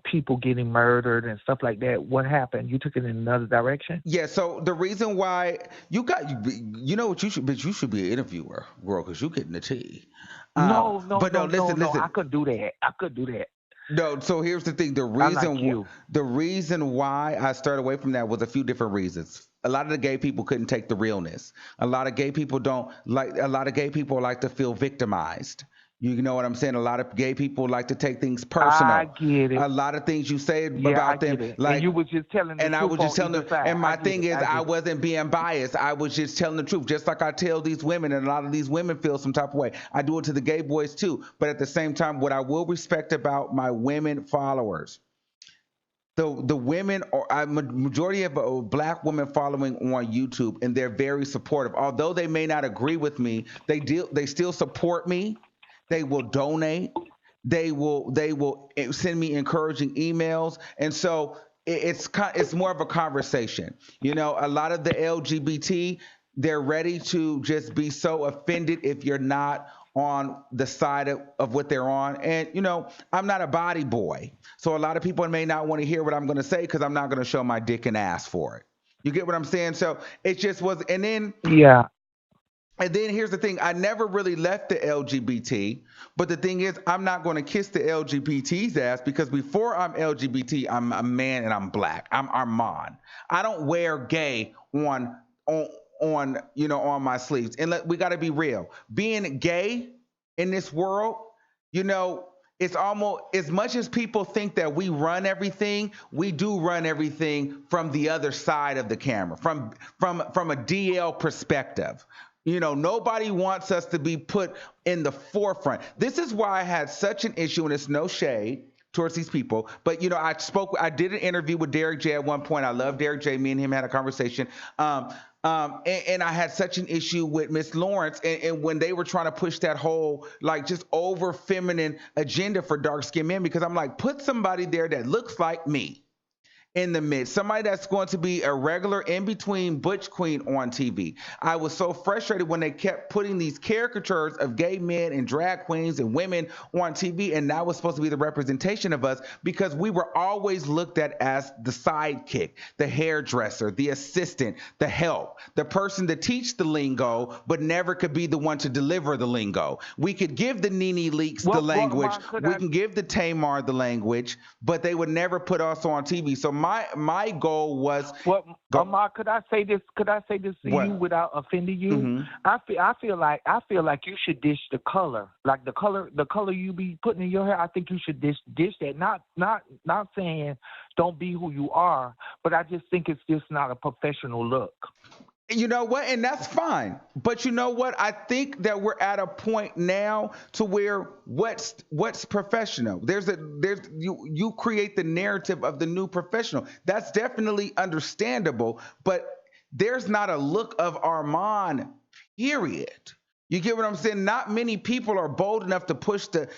people getting murdered and stuff like that. What happened? You took it in another direction? Yeah, so the reason why what you should be an interviewer, girl, because you getting the tea. Listen. I couldn't do that. No, so here's the thing. The reason why I started away from that was a few different reasons. A lot of the gay people couldn't take the realness. A lot of gay people like to feel victimized. You know what I'm saying? A lot of gay people like to take things personal. I get it. A lot of things you say about them, like, and you were just telling the truth. And I was just telling them. And my thing is, I wasn't wasn't being biased. I was just telling the truth, just like I tell these women, and a lot of these women feel some type of way. I do it to the gay boys too. But at the same time, what I will respect about my women followers, the women, or a majority of black women following on YouTube, and they're very supportive. Although they may not agree with me, they still support me. They will donate. They will send me encouraging emails, and so it's more of a conversation. A lot of the LGBT, they're ready to just be so offended if you're not on the side of what they're on. And I'm not a body boy, so a lot of people may not want to hear what I'm going to say because I'm not going to show my dick and ass for it. You get what I'm saying? So it just was, and then And then here's the thing. I never really left the LGBT, but the thing is, I'm not going to kiss the LGBT's ass because before I'm LGBT, I'm a man and I'm black. I'm Armand. I don't wear gay on my sleeves. And we got to be real. Being gay in this world, it's almost, as much as people think that we run everything, we do run everything from the other side of the camera, from a DL perspective. Nobody wants us to be put in the forefront. This is why I had such an issue, and it's no shade towards these people. But, I did an interview with Derek J at one point. I love Derek J. Me and him had a conversation. And I had such an issue with Miss Lawrence, and when they were trying to push that whole, like, just over feminine agenda for dark skinned men, because I'm like, put somebody there that looks like me in the midst, somebody that's going to be a regular in between butch queen on TV. I was so frustrated when they kept putting these caricatures of gay men and drag queens and women on TV, and that was supposed to be the representation of us, because we were always looked at as the sidekick, the hairdresser, the assistant, the help, the person to teach the lingo, but never could be the one to deliver the lingo. We could give the Nene Leaks the language, we can give the Tamar the language, but they would never put us on TV. So my goal was. Amar, could I say this? Could I say this to you without offending you? Mm-hmm. I feel like you should dish the color, like the color you be putting in your hair. I think you should dish that. Not saying don't be who you are, but I just think it's just not a professional look. You know what? And that's fine. But you know what? I think that we're at a point now to where what's professional? You create the narrative of the new professional. That's definitely understandable, but there's not a look of Armand, period. You get what I'm saying? Not many people are bold enough to push the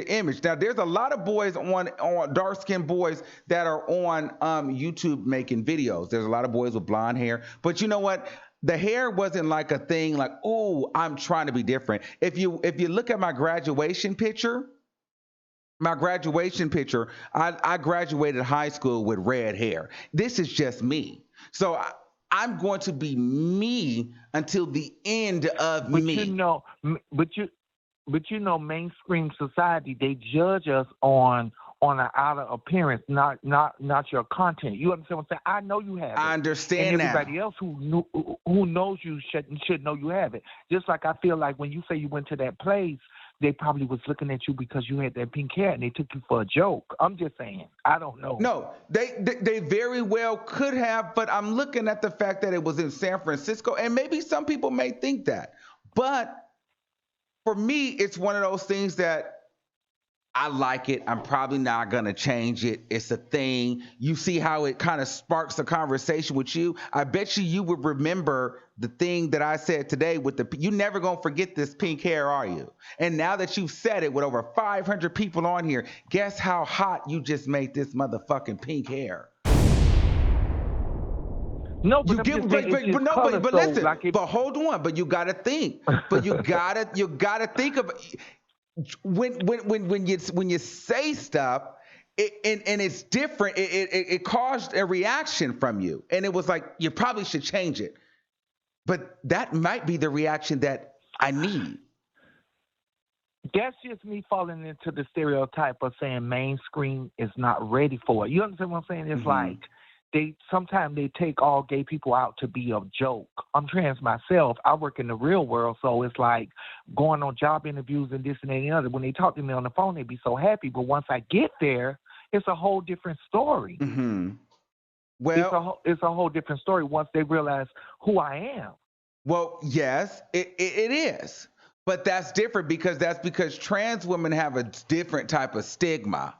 image. Now, there's a lot of boys on dark-skinned boys that are on YouTube making videos. There's a lot of boys with blonde hair. But you know what? the hair wasn't like a thing like, oh, I'm trying to be different. If you look at my graduation picture, I graduated high school with red hair. This is just me. So I'm going to be me until the end of But you me. know, but you know, mainstream society, they judge us on an outer appearance, not your content. You understand what I'm saying? I know you have I it, and understand everybody now. else who knows you should know you have it. Just like I feel like when you say you went to that place, they probably was looking at you because you had that pink hair and they took you for a joke. I'm just saying. I don't know. No, they very well could have, but I'm looking at the fact that it was in San Francisco, and maybe some people may think that. But for me, it's one of those things that I like it. I'm probably not going to change it. It's a thing. You see how it kind of sparks a conversation with you. I bet you would remember the thing that I said today with you never going to forget this pink hair, are you? And now that you've said it with over 500 people on here, guess how hot you just made this motherfucking pink hair. No, but You I'm get, just saying it's just no, color. but So listen, like it. but hold on, but you gotta think, but you gotta think of when you say stuff, and it's different. It caused a reaction from you, and it was like you probably should change it, but that might be the reaction that I need. That's just me falling into the stereotype of saying mainstream is not ready for it. You understand what I'm saying? It's like sometimes they take all gay people out to be a joke. I'm trans myself. I work in the real world, so it's like going on job interviews and this and that and the other. When they talk to me on the phone, they be so happy. But once I get there, it's a whole different story. Well, it's a whole different story once they realize who I am. Well, yes, it is. But that's different because trans women have a different type of stigma.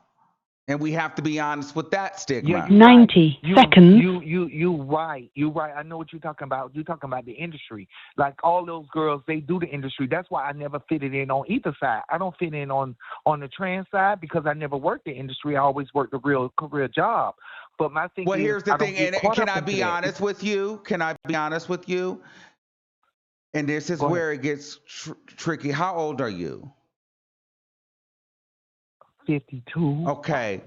And we have to be honest with that Yeah, stigma. you're right. 90 seconds. You right. You're right. I know what you're talking about. You're talking about the industry. Like all those girls, they do the industry. That's why I never fitted in on either side. I don't fit in on the trans side because I never worked the industry. I always worked a real career job. But my thing Well, is, here's the I don't thing, get and caught can up I into be that. honest with you? Can I be honest with you? And this is Go ahead. where it gets tricky. How old are you? 52. Okay.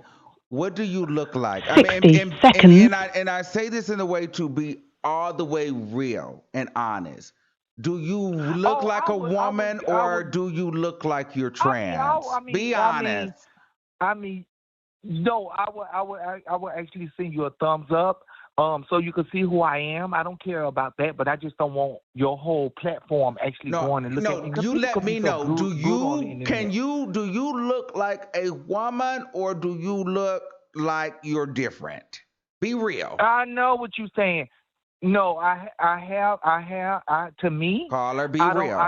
What do you look like? I mean, 60 seconds. and I say this in a way to be all the way real and honest. Do you look Oh, like a woman, I or would. do you look like you're I mean, trans? Be honest. I mean, no, I would actually send you a thumbs up, so you can see who I am. I don't care about that, but I just don't want your whole platform actually No, going and looking at me no. because You people let can be me so know. brutal on the internet. Do you look like a woman, or do you look like you're different? Be real. I know what you're saying. No, to me, Caller, be real. No.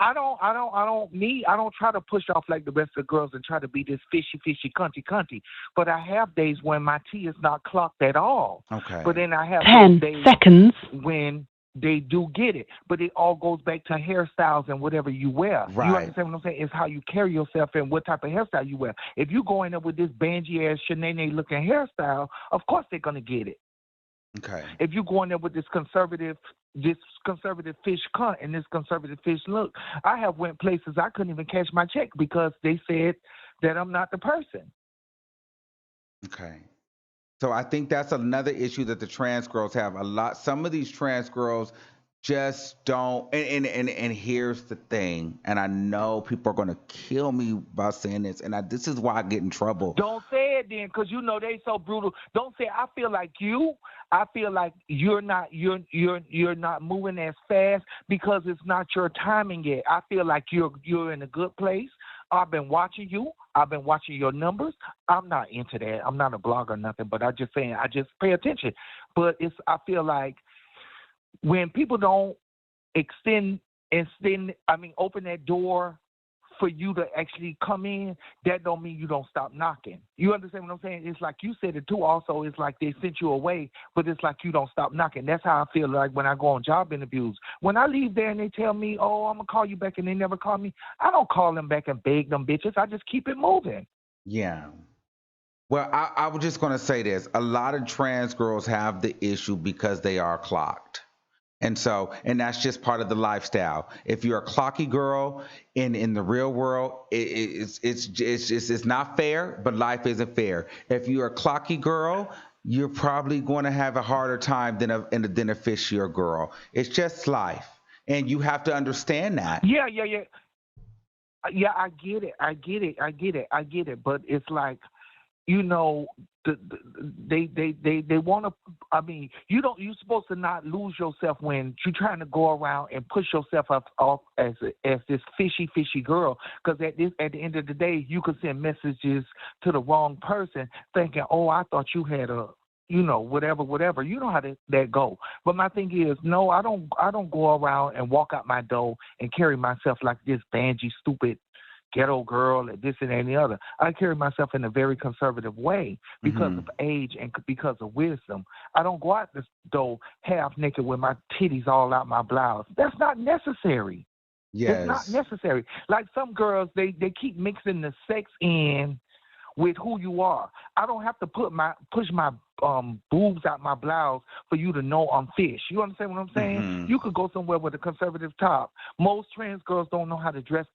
I don't try to push off like the rest of the girls and try to be this fishy, cunty. But I have days when my tea is not clocked at all. Okay. But then I have 10 days seconds. when they do get it. But it all goes back to hairstyles and whatever you wear. You Right. understand what I'm saying? It's how you carry yourself and what type of hairstyle you wear. If you go in there with this bangy-ass, Shanae looking hairstyle, of course they're going to get it. Okay. If you go in there with this conservative fish cut and this conservative fish look, I have went places I couldn't even cash my check because they said that I'm not the person. Okay. So I think that's another issue that the trans girls have. Some of these trans girls just don't. And here's the thing. And I know people are going to kill me by saying this. And this is why I get in trouble. Don't say it then, because you know they so brutal. Don't say I feel like you. I feel like you're not moving as fast because it's not your timing yet. I feel like you're in a good place. I've been watching you. I've been watching your numbers. I'm not into that. I'm not a blogger or nothing, but I just pay attention. But I feel like when people don't open that door for you to actually come in, that don't mean you don't stop knocking. You understand what I'm saying? It's like you said it too also. It's like they sent you away, but it's like you don't stop knocking. That's how I feel like when I go on job interviews. When I leave there and they tell me, oh, I'm going to call you back, and they never call me, I don't call them back and beg them bitches. I just keep it moving. Yeah. Well, I was just going to say this. A lot of trans girls have the issue because they are clocked. And that's just part of the lifestyle. If you're a clocky girl in the real world, it's not fair, but life isn't fair. If you're a clocky girl, you're probably going to have a harder time than a fishier girl. It's just life, and you have to understand that. Yeah. Yeah, I get it. I get it. But it's like, you know, they want to. I mean, you don't. You're supposed to not lose yourself when you're trying to go around and push yourself up off as this fishy girl. Because at the end of the day, you could send messages to the wrong person, thinking, oh, I thought you had a. You know, whatever. You know how that go. But my thing is, no, I don't go around and walk out my door and carry myself like this bangy, stupid ghetto girl and this and that and the other. I carry myself in a very conservative way because of age and because of wisdom. I don't go out this door half naked with my titties all out my blouse. That's not necessary. Yes. It's not necessary. Like some girls, they keep mixing the sex in with who you are. I don't have to push my boobs out my blouse for you to know I'm fish. You understand what I'm saying? You could go somewhere with a conservative top. Most trans girls don't know how to dress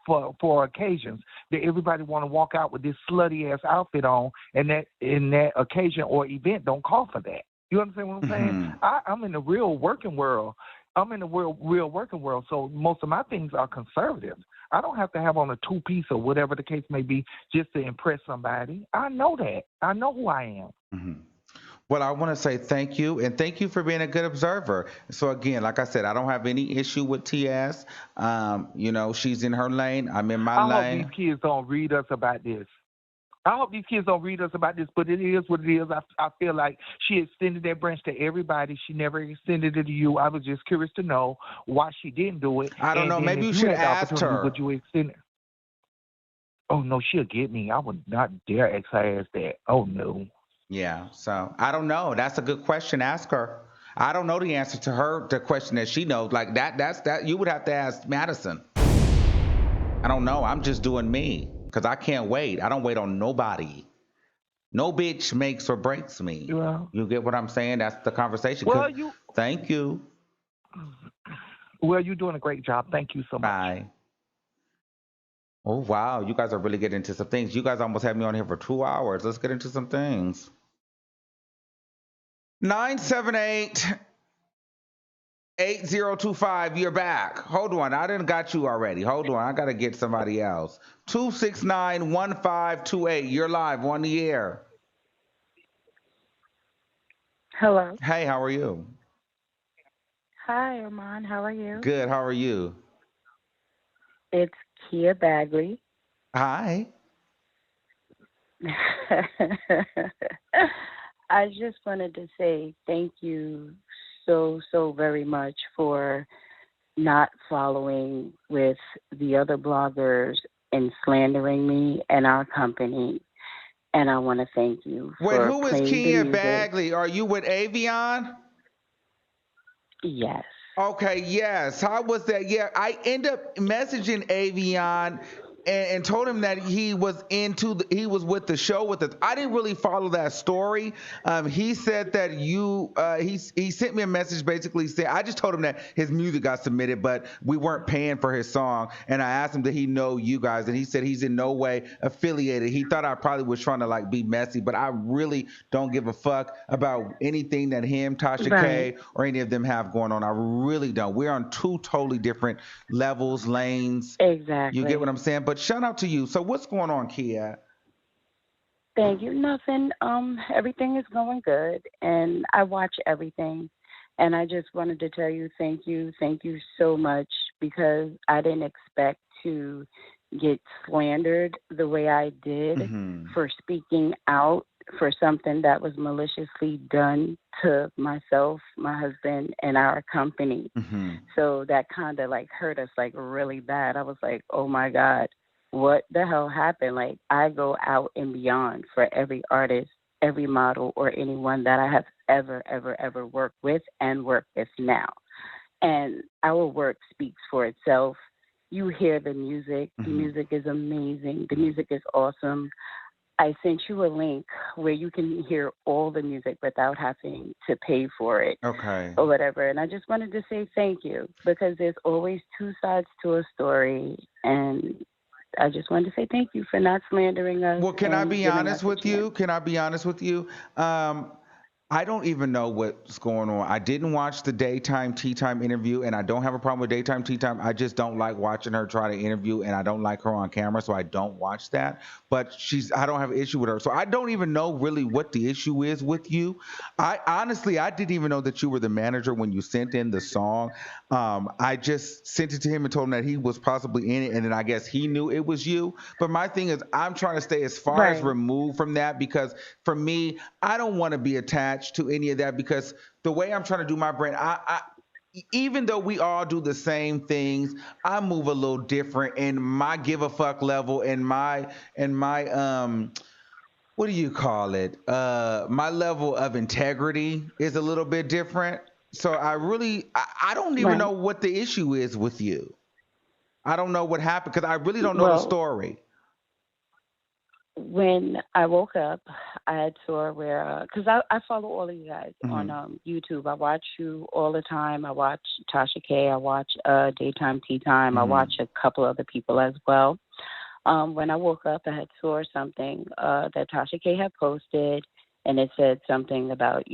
for occasions. Everybody want to walk out with this slutty ass outfit on, and that occasion or event don't call for that. You understand what I'm saying? I'm in the real working world. Real working world, so most of my things are conservative. I don't have to have on a two-piece or whatever the case may be just to impress somebody. I know that. I know who I am. Well, I want to say thank you, and thank you for being a good observer. So again, like I said, I don't have any issue with TS. You know, she's in her lane. I'm in my I hope lane. these kids don't read us about this. But it is what it is. I feel like she extended that branch to everybody. She never extended it to you. I was just curious to know why she didn't do it. I don't know. Maybe you should ask her. Would you extend it? Oh, no, she'll get me. I would not dare ask her that. Oh, no. Yeah, so I don't know. That's a good question. Ask her. I don't know the answer to the question that she knows. Like that you would have to ask Madison. I don't know. I'm just doing me because I can't wait. I don't wait on nobody. No bitch makes or breaks me. Well, you get what I'm saying? That's the conversation. Well, thank you. Well, you're doing a great job. Thank you so much. Bye. Oh, wow. You guys are really getting into some things. You guys almost had me on here for 2 hours. Let's get into some things. 978-8025. You're back. Hold on. I didn't got you already. Hold on. I got to get somebody else. 269-1528. You're live on the air. Hello. Hey, how are you? Hi, Armand. How are you? Good. How are you? It's Kia Bagley. Hi. I just wanted to say thank you so very much for not following with the other bloggers and slandering me and our company. And I want to thank you for Wait, who is playing Kia the music. Bagley? Are you with Avion? Yes. Okay, yes. How was that? Yeah, I end up messaging Avion and told him that he was with the show with us. I didn't really follow that story. He said that he sent me a message basically saying, I just told him that his music got submitted, but we weren't paying for his song. And I asked him, did he know you guys? And he said he's in no way affiliated. He thought I probably was trying to like be messy, but I really don't give a fuck about anything that him, Tasha K, or any of them have going on. I really don't. We're on two totally different levels, lanes. Exactly. You get what I'm saying? But shout out to you. So what's going on, Kia? Thank you. Nothing. Everything is going good, and I watch everything. And I just wanted to tell you thank you so much, because I didn't expect to get slandered the way I did for speaking out for something that was maliciously done to myself, my husband, and our company. So that kind of like hurt us like really bad. I was like, oh my God, what the hell happened? Like, I go out and beyond for every artist, every model, or anyone that I have ever worked with and work with now. And our work speaks for itself. You hear the music. The music is amazing. The music is awesome. I sent you a link where you can hear all the music without having to pay for it Okay. or whatever. And I just wanted to say thank you because there's always two sides to a story. And I just wanted to say thank you for not slandering us Well, can I and be giving us honest a with chance. you? Can I be honest with you? I don't even know what's going on. I didn't watch the daytime tea time interview, and I don't have a problem with daytime tea time. I just don't like watching her try to interview, and I don't like her on camera, so I don't watch that. But I don't have an issue with her, so I don't even know really what the issue is with you. I honestly, I didn't even know that you were the manager when you sent in the song. I just sent it to him and told him that he was possibly in it, and then I guess he knew it was you. But my thing is, I'm trying to stay as far as Right. removed from that because for me, I don't want to be attached to any of that because the way I'm trying to do my brand, even though we all do the same things, I move a little different in my give a fuck level and my what do you call it? My level of integrity is a little bit different. So I don't even Right. know what the issue is with you. I don't know what happened because I really don't know the Well, story. when I woke up, I had saw where because I follow all of you guys on Hmm. YouTube. I watch you all the time. I watch Tasha K. I watch Daytime Tea Time. I watch Hmm. a couple other people as well. When I woke up, I had saw something that Tasha K had posted, and it said something about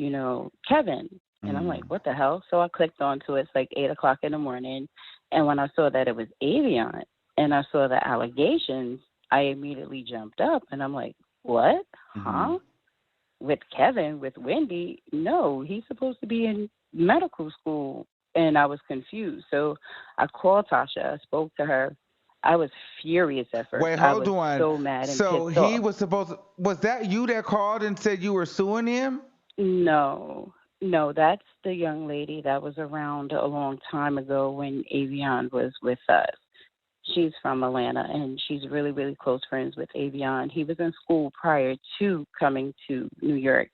Kevin, and I'm like, Hmm. what the hell? So I clicked onto it. It's like 8 o'clock in the morning, and when I saw that it was Avion, and I saw the allegations, I immediately jumped up, and I'm like, what? Hmm. Huh? With Kevin, with Wendy? No, he's supposed to be in medical school, and I was confused. So I called Tasha, I spoke to her. I was furious at first. Wait, I hold was on. so mad and So pissed he off. was was that you that called and said you were suing him? No, no, that's the young lady that was around a long time ago when Avion was with us. She's from Atlanta and she's really, really close friends with Avion. He was in school prior to coming to New York.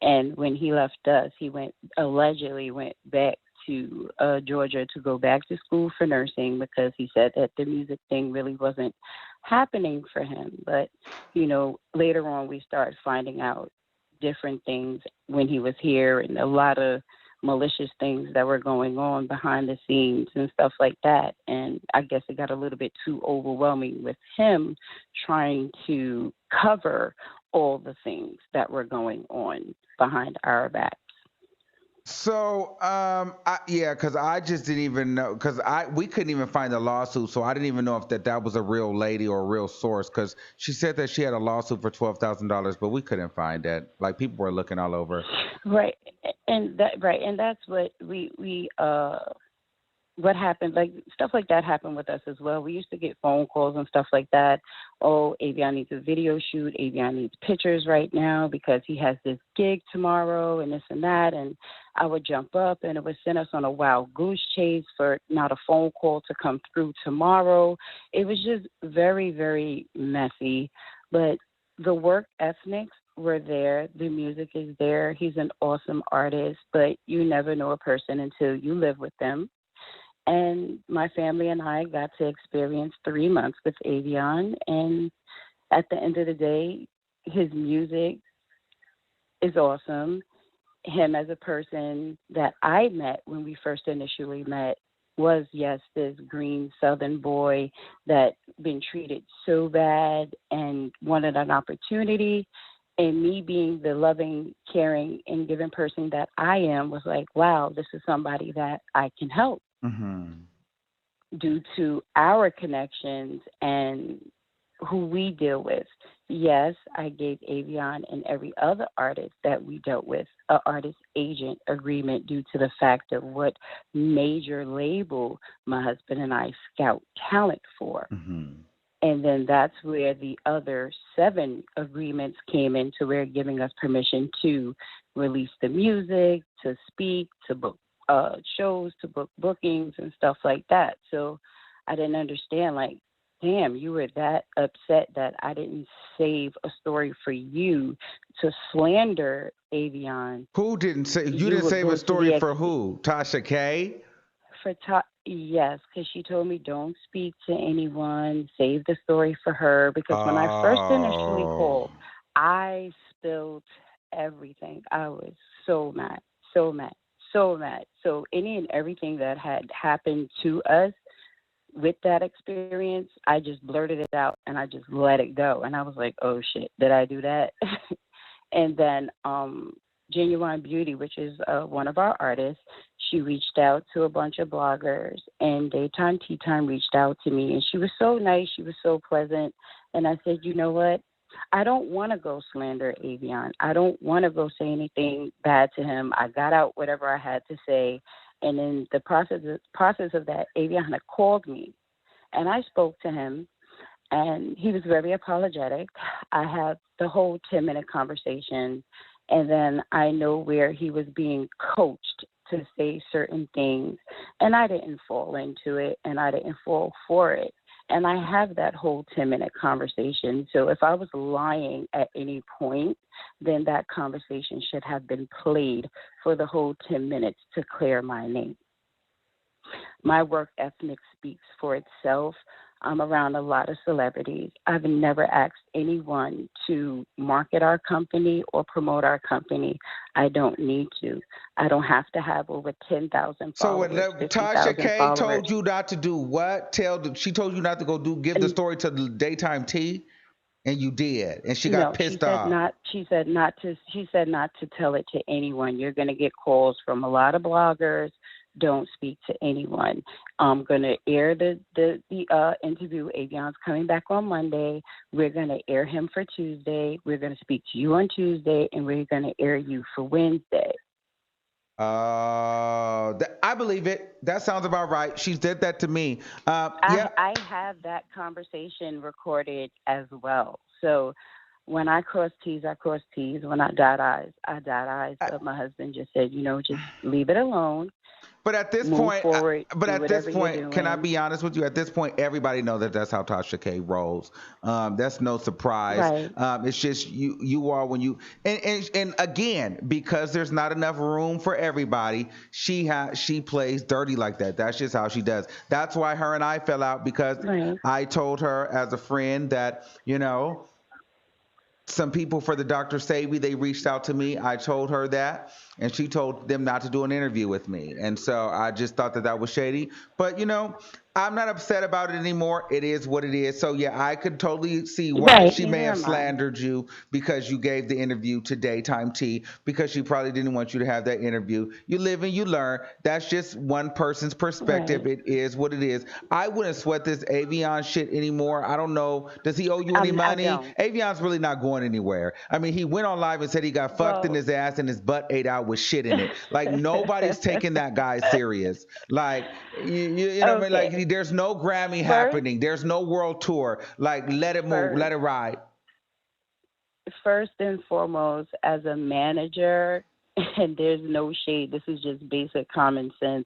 And when he left us, he allegedly went back to Georgia to go back to school for nursing because he said that the music thing really wasn't happening for him. But, later on we started finding out different things when he was here and a lot of malicious things that were going on behind the scenes and stuff like that. And I guess it got a little bit too overwhelming with him trying to cover all the things that were going on behind our backs. So, yeah, because I just didn't even know because we couldn't even find the lawsuit, so I didn't even know if that was a real lady or a real source. Because she said that she had a lawsuit for $12,000, but we couldn't find that. Like people were looking all over. Right. And that's what we what happened, like stuff like that happened with us as well. We used to get phone calls and stuff like that. Oh, Avion needs a video shoot. Avion needs pictures right now because he has this gig tomorrow and this and that. And I would jump up and it would send us on a wild goose chase for not a phone call to come through tomorrow. It was just very, very messy. But the work ethics were there. The music is there. He's an awesome artist, but you never know a person until you live with them. And my family and I got to experience 3 months with Avion. And at the end of the day, his music is awesome. Him as a person that I met when we first initially met was, yes, this green Southern boy that been treated so bad and wanted an opportunity. And me being the loving, caring, and giving person that I am was like, wow, this is somebody that I can help Hmm. due to our connections and who we deal with. Yes, I gave Avion and every other artist that we dealt with a artist agent agreement due to the fact of what major label my husband and I scout talent for. Hmm. And then that's where the other 7 agreements came into where giving us permission to release the music, to speak, to book shows, to book bookings and stuff like that. So I didn't understand, like, damn, you were that upset that I didn't save a story for you to slander Avion. Who didn't say you You didn't would save go a to story the for who? Tasha K? yes, because she told me don't speak to anyone, save the story for her. Because when I first initially Oh. called, I spilled everything. I was so mad, so mad, so mad. So any and everything that had happened to us with that experience, I just blurted it out and I just let it go. And I was like, oh shit, did I do that? And then Genuine Beauty, which is one of our artists, she reached out to a bunch of bloggers, and Daytime Tea Time reached out to me, and she was so nice, she was so pleasant, and I said, you know what? I don't want to go slander Avion. I don't want to go say anything bad to him. I got out whatever I had to say, and in the process of that, Avion had called me, and I spoke to him, and he was very apologetic. I had the whole 10-minute conversation, and then I know where he was being coached to say certain things, and I didn't fall into it, and I didn't fall for it. And I have that whole 10-minute conversation. So if I was lying at any point, then that conversation should have been played for the whole 10 minutes to clear my name. My work ethic speaks for itself. I'm around a lot of celebrities. I've never asked anyone to market our company or promote our company. I don't need to. I don't have to have over 10,000 So when followers, Tasha 50,000 K followers. told you not to do what? She told you not to give the And story to the Daytime Tea, and you did, and she got no, she pissed said off. not. She said not to. She said not to tell it to anyone. You're going to get calls from a lot of bloggers. Don't speak to anyone. I'm going to air the interview. Avion's coming back on Monday. We're going to air him for Tuesday. We're going to speak to you on Tuesday, and we're going to air you for Wednesday. I believe it. That sounds about right. She did that to me. Yeah. I have that conversation recorded as well. So when I cross T's, I cross T's. When I dot I's, I dot I's. But my husband just said, just leave it alone. But at this Move point, forward, do whatever you're doing. can I be honest with you? At this point, everybody knows that that's how Tasha K rolls. That's no surprise. Right. It's just you are when you and again, because there's not enough room for everybody. She plays dirty like that. That's just how she does. That's why her and I fell out because I told her as a friend that some people for the Dr. Savy, they reached out to me. I told her that, and she told them not to do an interview with me. And so I just thought that was shady. But, I'm not upset about it anymore. It is what it is. So, yeah, I could totally see why she may have slandered you because you gave the interview to Daytime Tea, because she probably didn't want you to have that interview. You live and you learn. That's just one person's perspective. Right. It is what it is. I wouldn't sweat this Avion shit anymore. I don't know. Does he owe you any money? Avion's really not going anywhere. I mean, he went on live and said he got fucked in his ass and his butt ate out with shit in it. Like, nobody's taking that guy serious. Like, you know what I mean? Like, there's no Grammy happening. There's no world tour. Like, let it move. Let it ride. First and foremost, as a manager, and there's no shade, this is just basic common sense.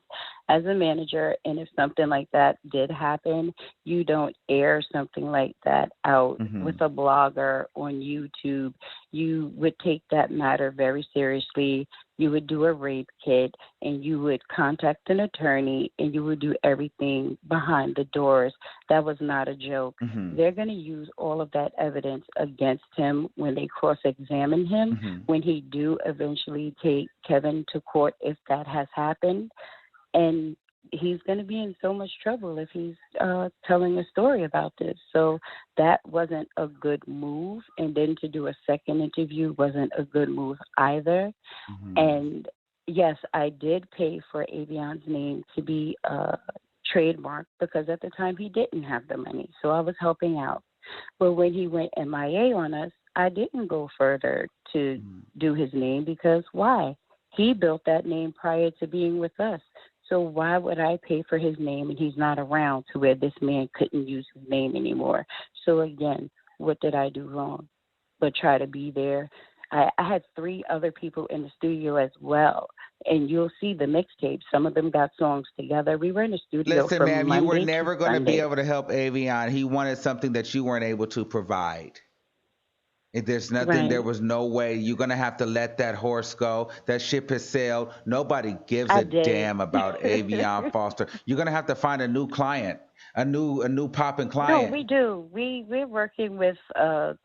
As a manager, and if something like that did happen, you don't air something like that out with a blogger on YouTube. You would take that matter very seriously. You would do a rape kit, and you would contact an attorney, and you would do everything behind the doors. That was not a joke. They're going to use all of that evidence against him when they cross-examine him, when he do eventually take Kevin to court, if that has happened. And he's going to be in so much trouble if he's telling a story about this. So that wasn't a good move. And then to do a second interview wasn't a good move either. And yes, I did pay for Avion's name to be trademarked because at the time he didn't have the money. So I was helping out. But when he went MIA on us, I didn't go further to do his name because why? He built that name prior to being with us. So why would I pay for his name and he's not around to where this man couldn't use his name anymore? So again, what did I do wrong? But try to be there. I had 3 other people in the studio as well. And you'll see the mixtape. Some of them got songs together. We were in the studio Listen, from ma'am, Monday you were never going to be Sunday. able to help Avion. He wanted something that you weren't able to provide. There's nothing, there Right. was no way. You're going to have to let that horse go. That ship has sailed. Nobody gives I a did. damn about Avion Foster. You're going to have to find a new client, a new popping No, client. we do. We're working with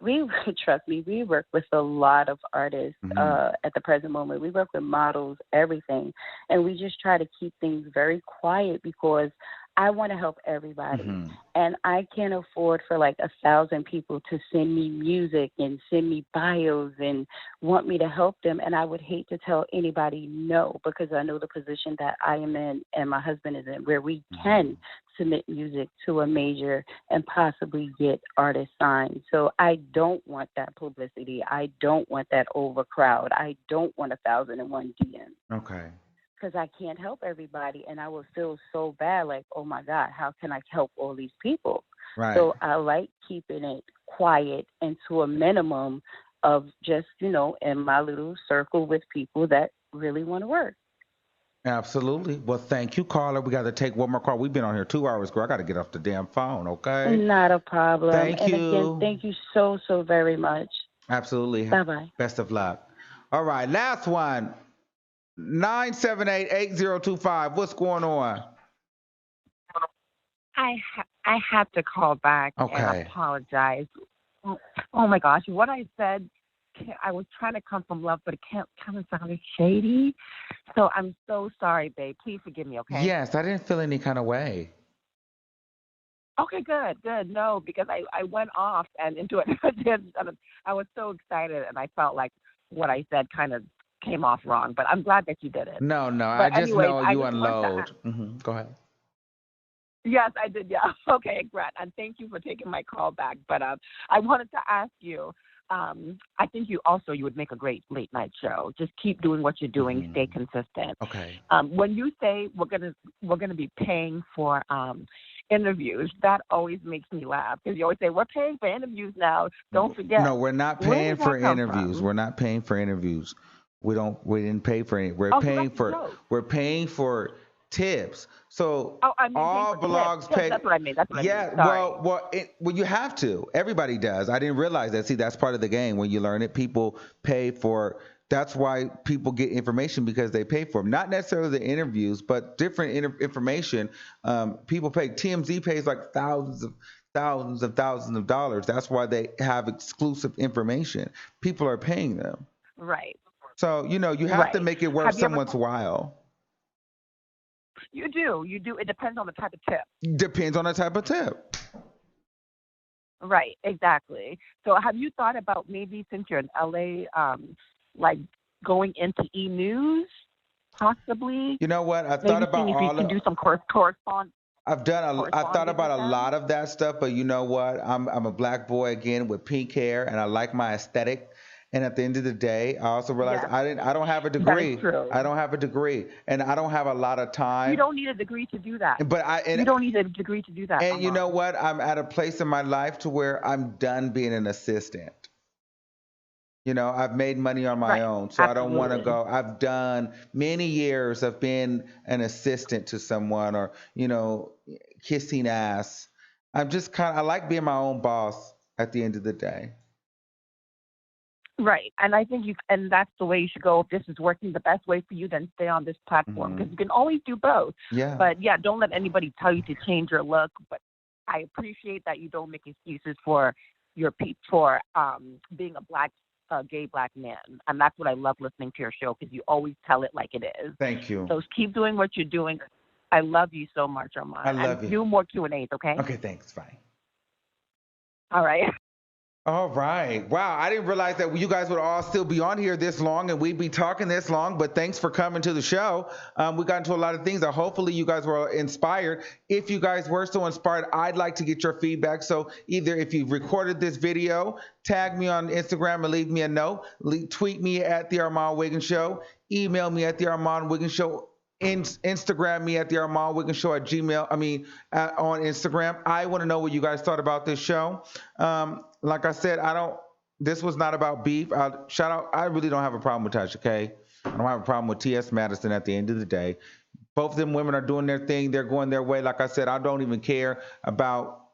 we trust me, we work with a lot of artists Mm-hmm. at the present moment. We work with models, everything. And we just try to keep things very quiet because I want to help everybody. Mm-hmm. And I can't afford for like 1,000 people to send me music and send me bios and want me to help them. And I would hate to tell anybody no because I know the position that I am in and my husband is in where we can submit music to a major and possibly get artists signed. So I don't want that publicity. I don't want that overcrowd. I don't want 1,001 DMs. Okay. Because I can't help everybody, and I will feel so bad, like, oh my God, how can I help all these people? Right. So I like keeping it quiet and to a minimum of just, in my little circle with people that really want to work. Absolutely. Well, thank you, caller. We got to take one more call. We've been on here 2 hours, girl. I got to get off the damn phone, okay? Not a problem. Thank And again, you. thank you so, so very much. Absolutely. Bye-bye. Best of luck. All right, last one. 978-8025. What's going on? I had to call back and Okay. apologize. Oh my gosh, what I said, I was trying to come from love, but it kind of sounded shady. So I'm so sorry, babe. Please forgive me, okay? Yes, I didn't feel any kind of way. Okay, good. No, because I went off and into it. I was so excited, and I felt like what I said kind of came off wrong. But I'm glad that you did it. No, I But just anyways, know I you just wanted to. unload. Go ahead. Yes, I did. Yeah. Okay, great. And thank you for taking my call back. But I wanted to ask you. I think you would make a great late night show. Just keep doing what you're doing. Stay consistent. Okay. When you say we're gonna be paying for interviews, that always makes me laugh because you always say we're paying for interviews now. Don't forget. No, we're not Where paying did for that come interviews. from? We're not paying for interviews. We didn't pay for any. Oh, so that's a joke. We're paying for tips. So Oh, I mean paying all for blogs tips. pay. That's what I mean. Yeah, Sorry. well, you have to. Everybody does. I didn't realize that. See, that's part of the game. When you learn it, people pay for. That's why people get information because they pay for them. Not necessarily the interviews, but different information. People pay. TMZ pays like thousands of dollars. That's why they have exclusive information. People are paying them. Right. So you have to Right. make it worth Have you ever? someone's while. You do. You do. It depends on the type of tip. Depends on the type of tip. Right. Exactly. So have you thought about maybe since you're in LA, like going into e-news, possibly? You know what? I thought Maybe about seeing if you all can of. do some correspondence. I've thought Corresponding about with a them? lot of that stuff, but you know what? I'm a black boy again with pink hair, and I like my aesthetic. And at the end of the day, I also realized Yes, I don't have a that is degree. I true. don't have a degree, and I don't have a lot of You time. don't need a degree to do that. But You don't need a degree to do that, and you know Armand. what? I'm at a place in my life to where I'm done being an assistant. I've made money on my Right. own, so I don't want to Absolutely. go. I've done many years of being an assistant to someone or, kissing ass. I like being my own boss at the end of the day. Right. And I think and that's the way you should go. If this is working the best way for you, then stay on this platform because Hmm. you can always do both. Yeah. But yeah, don't let anybody tell you to change your look. But I appreciate that you don't make excuses for being a gay black man. And that's what I love listening to your show because you always tell it like it is. Thank you. So keep doing what you're doing. I love you so much, I Armand. love And you. do more Q&As, okay? Okay, thanks. Bye. All right. All right. Wow. I didn't realize that you guys would all still be on here this long and we'd be talking this long, but thanks for coming to the show. We got into a lot of things that hopefully you guys were inspired. If you guys were so inspired, I'd like to get your feedback. So either if you've recorded this video, tag me on Instagram and leave me a note, tweet me at The Armand Wiggins Show, email me at The Armand Wiggins Show, Instagram me at The Armand Wiggins Show on Instagram. I want to know what you guys thought about this show. Like I said, this was not about beef. Shout out, I really don't have a problem with Tasha K. I don't have a problem with T.S. Madison at the end of the day. Both of them women are doing their thing. They're going their way. Like I said, I don't even care about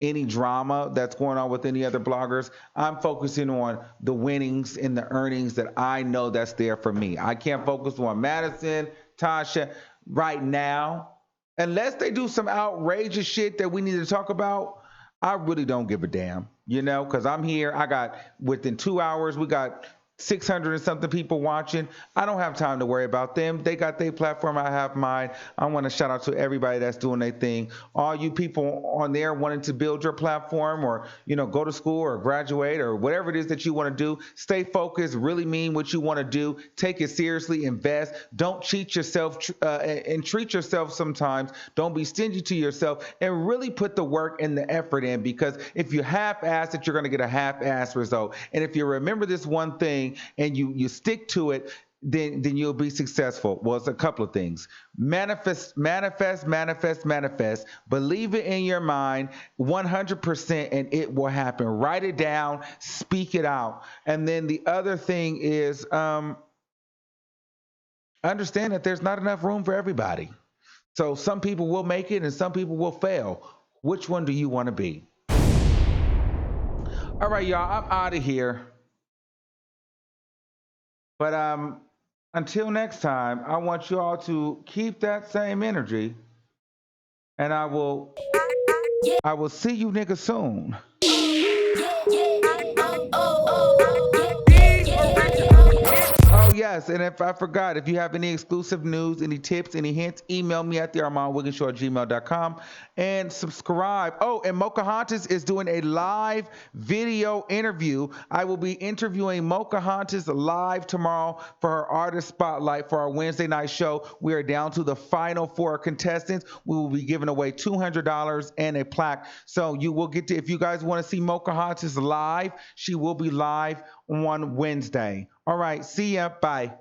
any drama that's going on with any other bloggers. I'm focusing on the winnings and the earnings that I know that's there for me. I can't focus on Madison, Tasha right now. Unless they do some outrageous shit that we need to talk about, I really don't give a damn, because I'm here. I got, within 2 hours, we got 600 and something people watching. I don't have time to worry about them. They got their platform. I have mine. I want to shout out to everybody that's doing their thing. All you people on there wanting to build your platform, or, go to school or graduate or whatever it is that you want to do, stay focused, really mean what you want to do. Take it seriously, invest. Don't cheat yourself and treat yourself sometimes. Don't be stingy to yourself, and really put the work and the effort in, because if you half-ass it, you're going to get a half-ass result. And if you remember this one thing and you stick to it, then you'll be successful. Well, it's a couple of things. Manifest. Believe it in your mind 100%, and it will happen. Write it down, speak it out. And then the other thing is, understand that there's not enough room for everybody. So some people will make it and some people will fail. Which one do you want to be? All right, y'all, I'm out of here. But until next time, I want you all to keep that same energy, and I will see you niggas soon. Oh, yes, and if I forgot, if you have any exclusive news, any tips, any hints, email me at thearmandwiggenshow@gmail.com and subscribe. Oh, and Mocahontas is doing a live video interview. I will be interviewing Mocahontas live tomorrow for her artist spotlight for our Wednesday night show. We are down to the final 4 contestants. We will be giving away $200 and a plaque. So you will get to, if you guys want to see Mocahontas live, she will be live on Wednesday. All right, see ya. Bye.